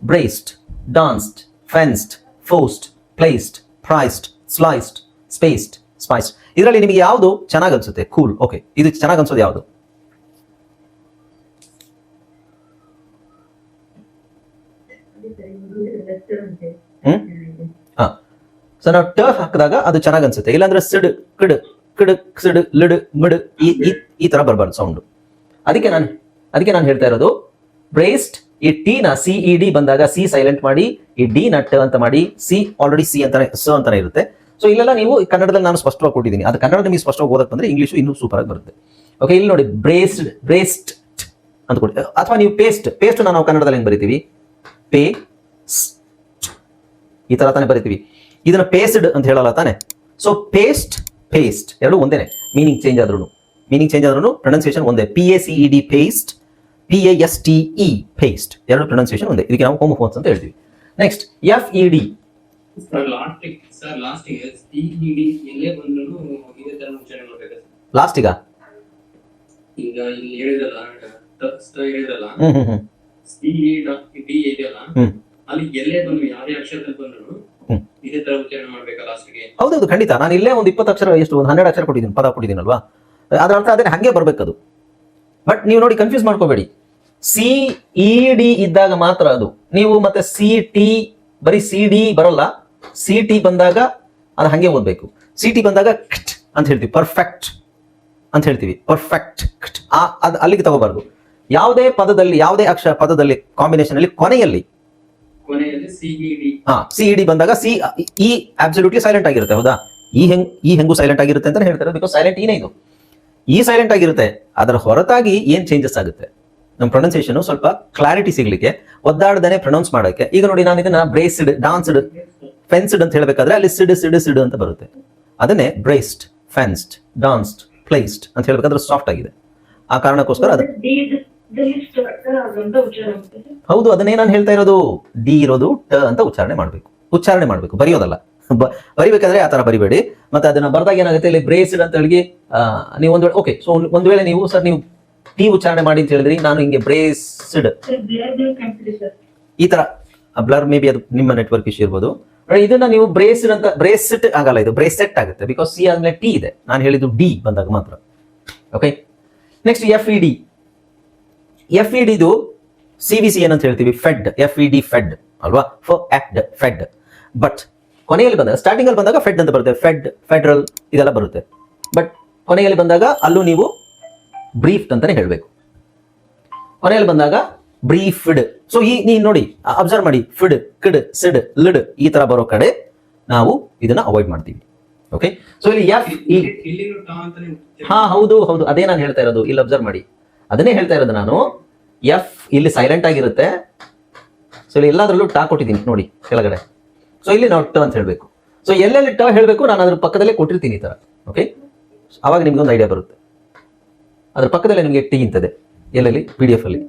Braced, danced, fenced, forced, placed, priced, sliced, spaced, spiced. ಇದರಲ್ಲಿ ನಿಮಗೆ ಯಾವುದು ಚೆನ್ನಾಗಿ ಅನ್ಸುತ್ತೆ? ಕೂಲ್. ಓಕೆ, ಇದು ಚೆನ್ನಾಗಿ ಅನ್ಸೋದು ಯಾವುದು? ಸೊ ನಾವು ಟ ಹಾಕಿದಾಗ ಅದು ಚೆನ್ನಾಗಿ ಅನ್ಸುತ್ತೆ. ಇಲ್ಲಾಂದ್ರೆ said, kid, kid, said, lid, mid ಈ ತರ ಬರಬಾರ್ದು ಸೌಂಡ್. ಅದಕ್ಕೆ ನಾನು ಹೇಳ್ತಾ ಇರೋದು ಬ್ರೇಸ್ಡ್, ಈ ಟಿ ನ CED ಬಂದಾಗ ಸಿ ಸೈಲೆಂಟ್ ಮಾಡಿ, ಈ ಡಿ ನ ಟ ಅಂತ ಮಾಡಿ, ಸಿ ಆಲ್ರೆಡಿ ಸಿ ಅಂತಾನೆ ಸ ಅಂತಾನೆ ಇರುತ್ತೆ. ಸೊ ಇಲ್ಲೆಲ್ಲ ನೀವು ಕನ್ನಡದಲ್ಲಿ ನಾನು ಸ್ಪಷ್ಟವಾಗಿ ಕೊಟ್ಟಿದ್ದೀನಿ, ಅದು ಕನ್ನಡ ನಿಮಗೆ ಸ್ಪಷ್ಟವಾಗಿ ಓದಕ್ ಬಂದ್ರೆ ಇಂಗ್ಲಿಷ್ ಇನ್ನೂ ಸೂಪರ್ ಆಗಿ ಬರುತ್ತೆ. ಓಕೆ, ಇಲ್ಲಿ ನೋಡಿ ಬ್ರೇಸ್ಡ್, ಬ್ರೇಸ್ಡ್ ಅಂತ ಕೊಡಿ. ಅಥವಾ ನೀವು ಪೇಸ್ಟ್ ನಾವು ಕನ್ನಡದಲ್ಲಿ ಹೆಂಗ್ ಬರಿತೀವಿ, ಪೇ ಈ ತರ ತಾನೇ ಬರಿತೀವಿ. ಇದನ್ನ ಪೇಸ್ಡ್ ಅಂತ ಹೇಳಲ್ಲ ತಾನೆ. ಸೊ ಪೇಸ್ಟ್, ಪೇಸ್ಟ್ ಎರಡು ಒಂದೇನೆ, ಮೀನಿಂಗ್ ಚೇಂಜ್ ಆದ್ರೂ ಪ್ರೊನೌನ್ಸಿಯೇಷನ್ ಒಂದೇ. PACED ಪೇಸ್ಟ್, PASTE ಪೇಸ್ಟ್, ಎರಡು ಪ್ರೊನೌನ್ಸಿಯೇಷನ್ ಒಂದೇ. ಇದಕ್ಕೆ ನಾವು ಹೋಮೋಫೋನ್ಸ್ ಅಂತ ಹೇಳ್ತೀವಿ. Next FED. ಲಾಸ್ಟಿಗ ಈಗ ಇಲ್ಲಿ ಹೇಳಿದ್ರಲ್ಲ ಅಲ್ಲಿ ಎಲ್ಲೇ ಬಂದ್ರು ಯಾವ್ದೇ ಅಕ್ಷರದಲ್ಲಿ ಬಂದ್ರು ಇದೇ ತರ ಉಚ್ಚಾರಣೆ ಮಾಡ್ಬೇಕಾ ಲಾಸ್ಟ್ಗೆ? ಹೌದೌದು, ಖಂಡಿತ. ನಾನು ಇಲ್ಲೇ ಒಂದು 20 ಅಕ್ಷರ, ಎಷ್ಟು ಒಂದು 12 ಅಕ್ಷರ ಕೊಟ್ಟಿದ್ದೀನಿ, ಪದ ಕೊಟ್ಟಿದ್ದೀನಲ್ವಾ, ಅದರ ಅರ್ಥ ಅದೇ ಹಂಗೆ ಬರ್ಬೇಕದು. ಬಟ್ ನೀವು ನೋಡಿ ಕನ್ಫ್ಯೂಸ್ ಮಾಡ್ಕೋಬೇಡಿ. CED ಇದ್ದಾಗ ಮಾತ್ರ ಅದು. ನೀವು ಮತ್ತೆ CT ಬರೀ CD ಬರಲ್ಲ, CT ಬಂದಾಗ ಅದು ಹಂಗೆ ಓದ್ಬೇಕು. CT ಬಂದಾಗ ಅಂತ ಹೇಳ್ತೀವಿ, ಪರ್ಫೆಕ್ಟ್ ಅಂತ ಹೇಳ್ತೀವಿ, ಪರ್ಫೆಕ್ಟ್. ಅಲ್ಲಿಗೆ ತಗೋಬಾರ್ದು. ಯಾವುದೇ ಪದದಲ್ಲಿ ಯಾವುದೇ ಪದದಲ್ಲಿ ಕಾಂಬಿನೇಷನ್ ಅಲ್ಲಿ ಕೊನೆಯಲ್ಲಿ ಸಿಇಡಿ ಸಿಇಡಿ ಬಂದಾಗ ಈ ಅಬ್ಸಲ್ಯೂಟ್ಲಿ ಸೈಲೆಂಟ್ ಆಗಿರುತ್ತೆ. ಹೌದಾ? ಈ ಹೆಂಗು ಸೈಲೆಂಟ್ ಆಗಿರುತ್ತೆ ಅಂತ ಹೇಳ್ತಾರೆ, ಬಿಕಾಸ್ ಸೈಲೆಂಟ್ ಈನೇ ಇದು. ಈ ಸೈಲೆಂಟ್ ಆಗಿರುತ್ತೆ. ಅದರ ಹೊರತಾಗಿ ಏನ್ ಚೇಂಜಸ್ ಆಗುತ್ತೆ ನಮ್ಮ ಪ್ರೊನೌನ್ಸಿಯೇಷನ್ ಸ್ವಲ್ಪ ಕ್ಲಾರಿಟಿ ಸಿಗ್ಲಿಕ್ಕೆ, ಒದ್ದಾಡದೇನೆ ಪ್ರೊನೌನ್ಸ್ ಮಾಡೋಕೆ. ಈಗ ನೋಡಿ, ನಾನು ಇದನ್ನ ಬ್ರೇಸ್ಡ್, ಡಾನ್ಸ್ಡ್, ಫೆನ್ಸ್ಡ್ ಅಂತ ಹೇಳ್ಬೇಕಾದ್ರೆ ಅಲ್ಲಿ ಸಿಡ್ ಅಂತ ಬರುತ್ತೆ. ಅದನ್ನೇ ಬ್ರೇಸ್ಡ್, ಫೆನ್ಸ್ಡ್, ಡಾನ್ಸ್ಡ್, ಪ್ಲೇಸ್ಡ್ ಅಂತ ಹೇಳ್ಬೇಕಾದ್ರೆ ಸಾಫ್ಟ್ ಆಗಿದೆ. ಆ ಕಾರಣಕ್ಕೋಸ್ಕರ ಅದು ಹೌದು, ಅದನ್ನೇ ನಾನು ಹೇಳ್ತಾ ಇರೋದು. ಡಿ ಇರೋದು ಟ ಅಂತ ಉಚ್ಚಾರಣೆ ಮಾಡಬೇಕು, ಬರೆಯೋದಲ್ಲ. ಬರಿಬೇಕಾದ್ರೆ ಆ ತರ ಬರಿಬೇಡಿ. ಮತ್ತೆ ಅದನ್ನ ಬರ್ದಾಗ ಏನಾಗುತ್ತೆ, ಇಲ್ಲಿ ಬ್ರೇಸ್ಡ್ ಅಂತ ಹೇಳಿ ನೀವು ಒಂದು ಓಕೆ. ಸೊ ಒಂದ್ ವೇಳೆ ನೀವು ಸರ್ ನೀವು ಟಿ ಉಚ್ಚಾರಣೆ ಮಾಡಿ ಅಂತ ಹೇಳಿದ್ರಿ, ನಾನು ಹಿಂಗೆ ಬ್ರೇಸ್ಡ್ ಈ ತರ ಬ್ಲರ್, ಮೇ ಬಿ ಅದು ನಿಮ್ಮ ನೆಟ್ವರ್ಕ್ ಇಶ್ಯೂ ಇರ್ಬೋದು. ಇದನ್ನ ನೀವು ಬ್ರೇಸ್ಡ್ ಅಂತ, ಬ್ರೇಸ್ಡ್ ಆಗಲ್ಲ, ಇದು ಬ್ರೇಸೆಟ್ ಆಗುತ್ತೆ, ಬಿಕಾಸ್ ಸಿ ಆದ್ಮೇಲೆ ಟಿ ಇದೆ. ನಾನು ಹೇಳಿದ್ದು ಡಿ ಬಂದಾಗ ಮಾತ್ರ. Okay, next FED. ಇದು CVC ಏನಂತ ಹೇಳ್ತೀವಿ, ಫೆಡ್. FED ಫೆಡ್ ಅಲ್ವಾ, ಫೆಡ್. ಬಟ್ ಕೊನೆಯಲ್ಲಿ ಬಂದಾಗ, ಸ್ಟಾರ್ಟಿಂಗ್ ಅಲ್ಲಿ ಬಂದಾಗ ಫೆಡ್ ಅಂತ ಬರುತ್ತೆ, ಫೆಡ್, ಫೆಡರಲ್ ಇದೆಲ್ಲ ಬರುತ್ತೆ. ಬಟ್ ಕೊನೆಯಲ್ಲಿ ಬಂದಾಗ ಅಲ್ಲೂ ನೀವು ಬ್ರೀಫ್ಡ್ ಅಂತಾನೆ ಹೇಳ್ಬೇಕು. ಕೊನೆಯಲ್ಲಿ ಬಂದಾಗ ಬ್ರೀಫ್ಡ್. ಸೊ ನೀನ್ ನೋಡಿ, ಅಬ್ಸರ್ವ್ ಮಾಡಿ, ಫಿಡ್, ಕಿಡ್, ಸಿಡ್, ಲಿಡ್ ಈ ತರ ಬರೋ ಕಡೆ ನಾವು ಇದನ್ನ ಅವಾಯ್ಡ್ ಮಾಡ್ತೀವಿ. ಓಕೆ, ಸೊ ಇಲ್ಲಿ ಹೌದು, ಅದೇ ನಾನು ಹೇಳ್ತಾ ಇರೋದು. ಇಲ್ಲಿ ಅಬ್ಸರ್ವ್ ಮಾಡಿ, ಅದನ್ನೇ ಹೇಳ್ತಾ ಇರೋದು ನಾನು. ಇಲ್ಲಿ ಸೈಲೆಂಟ್ ಆಗಿರುತ್ತೆ. ಸೊ ಇಲ್ಲಿ ಎಲ್ಲಾದ್ರಲ್ಲೂ ಟಾ ಕೊಟ್ಟಿದ್ದೀನಿ ನೋಡಿ ಕೆಳಗಡೆ. ಸೊ ಇಲ್ಲಿ ನಾವು ಟ ಅಂತ ಹೇಳ್ಬೇಕು. ಸೊ ಎಲ್ಲೆಲ್ಲಿ ಟ ಹೇಳ್ಬೇಕು ನಾನು ಅದ್ರ ಪಕ್ಕದಲ್ಲೇ ಕೊಟ್ಟಿರ್ತೀನಿ ಈ ತರ. ಓಕೆ, ಅವಾಗ ನಿಮ್ಗೆ ಒಂದು ಐಡಿಯಾ ಬರುತ್ತೆ. ಅದ್ರ ಪಕ್ಕದಲ್ಲೇ ನಿಮಗೆ ಟಿ ಇಂತದೆ ಎಲ್ಲೆಲ್ಲಿ PDF ಅಲ್ಲಿ,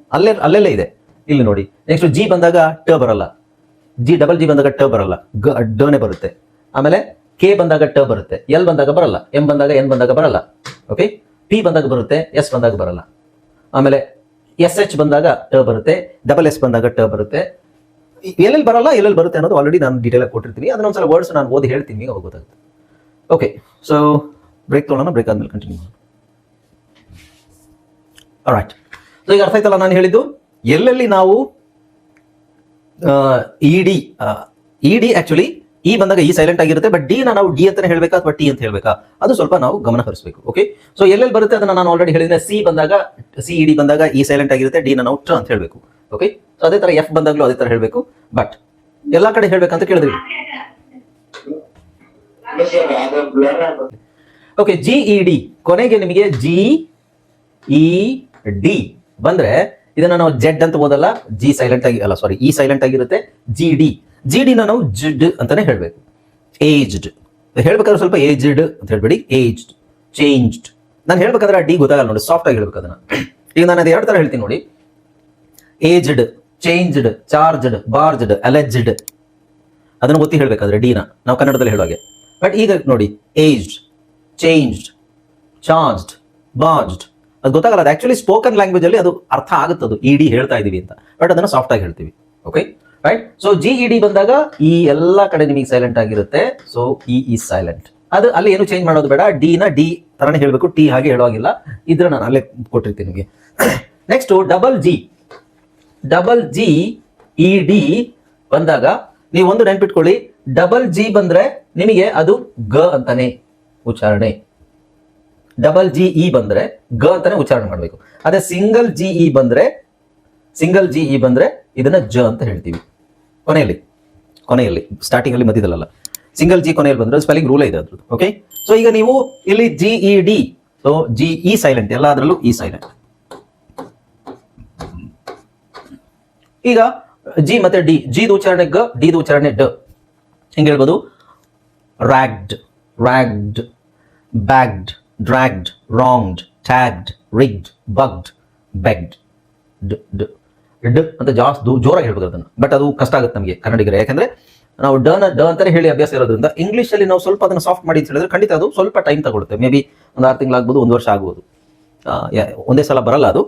ಅಲ್ಲೆಲ್ಲೇ ಇದೆ. ಇಲ್ಲಿ ನೋಡಿ, ನೆಕ್ಸ್ಟ್ ಜಿ ಬಂದಾಗ ಟ ಬರಲ್ಲ, ಡಬಲ್ ಜಿ ಬಂದಾಗ ಟ ಬರಲ್ಲ, ಡನೇ ಬರುತ್ತೆ. ಆಮೇಲೆ ಕೆ ಬಂದಾಗ ಟ ಬರುತ್ತೆ, ಎಲ್ ಬಂದಾಗ ಬರಲ್ಲ, ಎಂ ಬಂದಾಗ ಎನ್ ಬಂದಾಗ ಬರಲ್ಲ. ಓಕೆ, ಟಿ ಬಂದಾಗ ಬರುತ್ತೆ, ಎಸ್ ಬಂದಾಗ ಬರಲ್ಲ. ಆಮೇಲೆ SH ಬಂದಾಗ ಟ ಬರುತ್ತೆ, ಡಬಲ್ ಎಸ್ ಬಂದಾಗ ಟ ಬರುತ್ತೆ. ಎಲ್ಲೆಲ್ಲಿ ಬರಲ್ಲ, ಎಲ್ಲೆಲ್ಲಿ ಬರುತ್ತೆ ಅನ್ನೋದು ಆಲ್ರೆಡಿ ನಾನು ಡೀಟೇಲ್ ಆಗಿ ಕೊಟ್ಟಿರ್ತೀನಿ. ಅದನ್ನ ಒಂದ್ಸಲ ವರ್ಡ್ಸ್ ನಾನು ಓದಿ ಹೇಳ್ತೀನಿ, ಅವಾಗ ಗೊತ್ತಾಗುತ್ತೆ. ಓಕೆ, ಸೊ ಬ್ರೇಕ್ ತೊಗೊಳ್ಳೋಣ. ಬ್ರೇಕ್ ಆದ್ಮೇಲೆ ಕಂಟಿನ್ಯೂ ಮಾಡೋಣ. ಆಲ್ರೈಟ್, ಸೊ ಈಗ ಅರ್ಥ ಆಯ್ತಲ್ಲ ನಾನು ಹೇಳಿದ್ದು. ಎಲ್ಲೆಲ್ಲಿ ನಾವು ಇಡಿ ಆಕ್ಚುಲಿ ಇ ಬಂದಾಗ ಈ ಸೈಲೆಂಟ್ ಆಗಿರುತ್ತೆ, ಬಟ್ ಡಿ ನಾವು ಡಿ ಅಂತಾನೆ ಹೇಳ್ಬೇಕಾ ಅಥವಾ ಟಿ ಅಂತ ಹೇಳ್ಬೇಕಾ, ಅದು ಸ್ವಲ್ಪ ನಾವು ಗಮನ ಹರಿಸಬೇಕು. ಓಕೆ, ಸೊ ಎಲ್ಲೆಲ್ಲಿ ಬರುತ್ತೆ ಅದನ್ನ ನಾನು ಆಲ್ರೆಡಿ ಹೇಳಿದ್ರೆ, ಸಿಇಡಿ ಬಂದಾಗ ಈ ಸೈಲೆಂಟ್ ಆಗಿರುತ್ತೆ, ಡಿ ನಾವು ಟ ಅಂತ ಹೇಳ್ಬೇಕು. ಓಕೆ, ಸೊ ಅದೇ ತರ ಎಫ್ ಬಂದಾಗ್ಲೂ ಅದೇ ತರ ಹೇಳ್ಬೇಕು. ಬಟ್ ಎಲ್ಲಾ ಕಡೆ ಹೇಳ್ಬೇಕಂತ ಕೇಳಿದ್ರಿ. ಓಕೆ, GED ಕೊನೆಗೆ ನಿಮಗೆ GED ಬಂದ್ರೆ ಇದನ್ನ ನಾವು ಜೆಡ್ ಅಂತ ಓದಲ್ಲ, ಜಿ ಸೈಲೆಂಟ್ ಆಗಿ ಅಲ್ಲ, ಸಾರಿ, ಇ ಸೈಲೆಂಟ್ ಆಗಿರುತ್ತೆ. GD ನಾವು ಜಿಡ್ ಅಂತಾನೆ ಹೇಳ್ಬೇಕು. ಏಜ್ಡ್ ಹೇಳ್ಬೇಕಾದ್ರೆ ಸ್ವಲ್ಪ ಏಜ್ಡ್ ಅಂತ ಹೇಳ್ಬೇಡಿ, ಏಜ್ಡ್, ಚೇಂಜ್ಡ್. ನಾನು ಹೇಳ್ಬೇಕಾದ್ರೆ ಡಿ ಗೊತ್ತಾಗಲ್ಲ ನೋಡಿ, ಸಾಫ್ಟ್ ಆಗಿ ಹೇಳ್ಬೇಕು ಅದನ್ನ. ಈಗ ನಾನು ಅದು ಎರಡು ತರ ಹೇಳ್ತೀನಿ ನೋಡಿ, ಏಜ್ಡ್, ಚೇಂಜ್ಡ್, ಚಾರ್ಜ್ಡ್, ಬಾರ್ಜ್ಡ್, ಅಲೆಜ್ಡ್. ಅದನ್ನು ಗೊತ್ತಿ ಹೇಳ್ಬೇಕಾದ್ರೆ ಡಿನ ನಾವು ಕನ್ನಡದಲ್ಲಿ ಹೇಳುವಾಗೆ. ಬಟ್ ಈಗ ನೋಡಿ, ಏಜ್ಡ್, ಚೇಂಜ್ಡ್, ಚಾರ್ಜ್ಡ್, ಬಾರ್ಜ್ಡ್, ಅದು ಗೊತ್ತಾಗಲ್ಲ. ಅದು ಆಕ್ಚುಲಿ ಸ್ಪೋಕನ್ ಲ್ಯಾಂಗ್ವೇಜ್ ಅಲ್ಲಿ ಅದು ಅರ್ಥ ಆಗುತ್ತೆ, ಅದು ಇಡಿ ಹೇಳ್ತಾ ಇದೀವಿ ಅಂತ. ಬಟ್ ಅದನ್ನ ಸಾಫ್ಟ್ ಆಗಿ ಹೇಳ್ತೀವಿ. Okay, right. ಸೊ GED ಬಂದಾಗ ಈ ಎಲ್ಲಾ ಕಡೆ ನಿಮಗೆ ಸೈಲೆಂಟ್ ಆಗಿರುತ್ತೆ. So E silent. ಅದು ಅಲ್ಲಿ ಏನು ಚೇಂಜ್ ಮಾಡೋದು ಬೇಡ, ಡಿ ತರನೇ ಹೇಳ್ಬೇಕು, ಟಿ ಹಾಗೆ ಹೇಳುವಾಗಿಲ್ಲ. ಇದ್ರ ನಾನು ಅಲ್ಲೇ ಕೊಟ್ಟಿರ್ತೀನಿ ನಿಮಗೆ. ನೆಕ್ಸ್ಟ್ ಡಬಲ್ ಜಿ ED ಬಂದಾಗ ನೀವು ಒಂದು ನೆನ್ಪಿಟ್ಕೊಳ್ಳಿ, ಡಬಲ್ ಜಿ ಬಂದ್ರೆ ನಿಮಗೆ ಅದು ಗ ಅಂತಾನೆ ಉಚ್ಚಾರಣೆ. ಡಬಲ್ GE ಬಂದ್ರೆ ಗ ಅಂತಾನೆ ಉಚ್ಚಾರಣೆ ಮಾಡಬೇಕು. ಅದೇ ಸಿಂಗಲ್ GE ಬಂದ್ರೆ ಇದನ್ನ ಜ ಅಂತ ಹೇಳ್ತೀವಿ. ಕೊನೆಯಲ್ಲಿ ಸ್ಟಾರ್ಟಿಂಗ್ ಅಲ್ಲಿ ಮಧ್ಯದಲ್ಲ, ಸಿಂಗಲ್ ಜಿ ಕೊನೆಯಲ್ಲಿ ಬಂದ್ರೆ ಸ್ಪೆಲ್ಲಿಂಗ್ ರೂಲ್ ಇದೆ ಅದ್ರದ್ದು. ಓಕೆ, ಸೊ ಈಗ ನೀವು ಇಲ್ಲಿ GED, ಸೊ GE ಸೈಲೆಂಟ್, ಎಲ್ಲಾದ್ರಲ್ಲೂ ಇ ಸೈಲೆಂಟ್. ಈಗ ಜಿ ಮತ್ತೆ ಡಿ, ಜಿದು ಉಚ್ಚಾರಣೆ ಗ, ಡಿದು ಉಚ್ಚಾರಣೆ ಡ. ಹಿಂಗೆ ಹೇಳ್ಬೋದು, ragged, bagged, dragged, wronged, tagged, rigged, bugged, begged. ಡ್ ಅಂತ ಜಾಸ್ತಿ ಜೋರಾಗಿ ಹೇಳ್ಬೋದು ಅದನ್ನ. ಬಟ್ ಅದು ಕಷ್ಟ ಆಗುತ್ತೆ ನಮಗೆ ಕನ್ನಡಿಗರೇ, ಯಾಕಂದ್ರೆ ನಾವು ಡ ಅಂತಾನೆ ಹೇಳಿ ಅಭ್ಯಾಸ ಇರೋದ್ರಿಂದ. ಇಂಗ್ಲಿಷ್ ಅಲ್ಲಿ ನಾವು ಸ್ವಲ್ಪ ಅದನ್ನ ಸಾಫ್ಟ್ ಮಾಡಿ ಅಂತ ಹೇಳಿದ್ರೆ ಖಂಡಿತ ಅದು ಸ್ವಲ್ಪ ಟೈಮ್ ತಗೊಳುತ್ತೆ. ಮೇ ಬಿ ಒಂದು 6 ತಿಂಗಳಾಗ್ಬೋದು, 1 ವರ್ಷ ಆಗ್ಬೋದು. ಒಂದೇ ಸಲ ಬರಲ್ಲ ಅದು.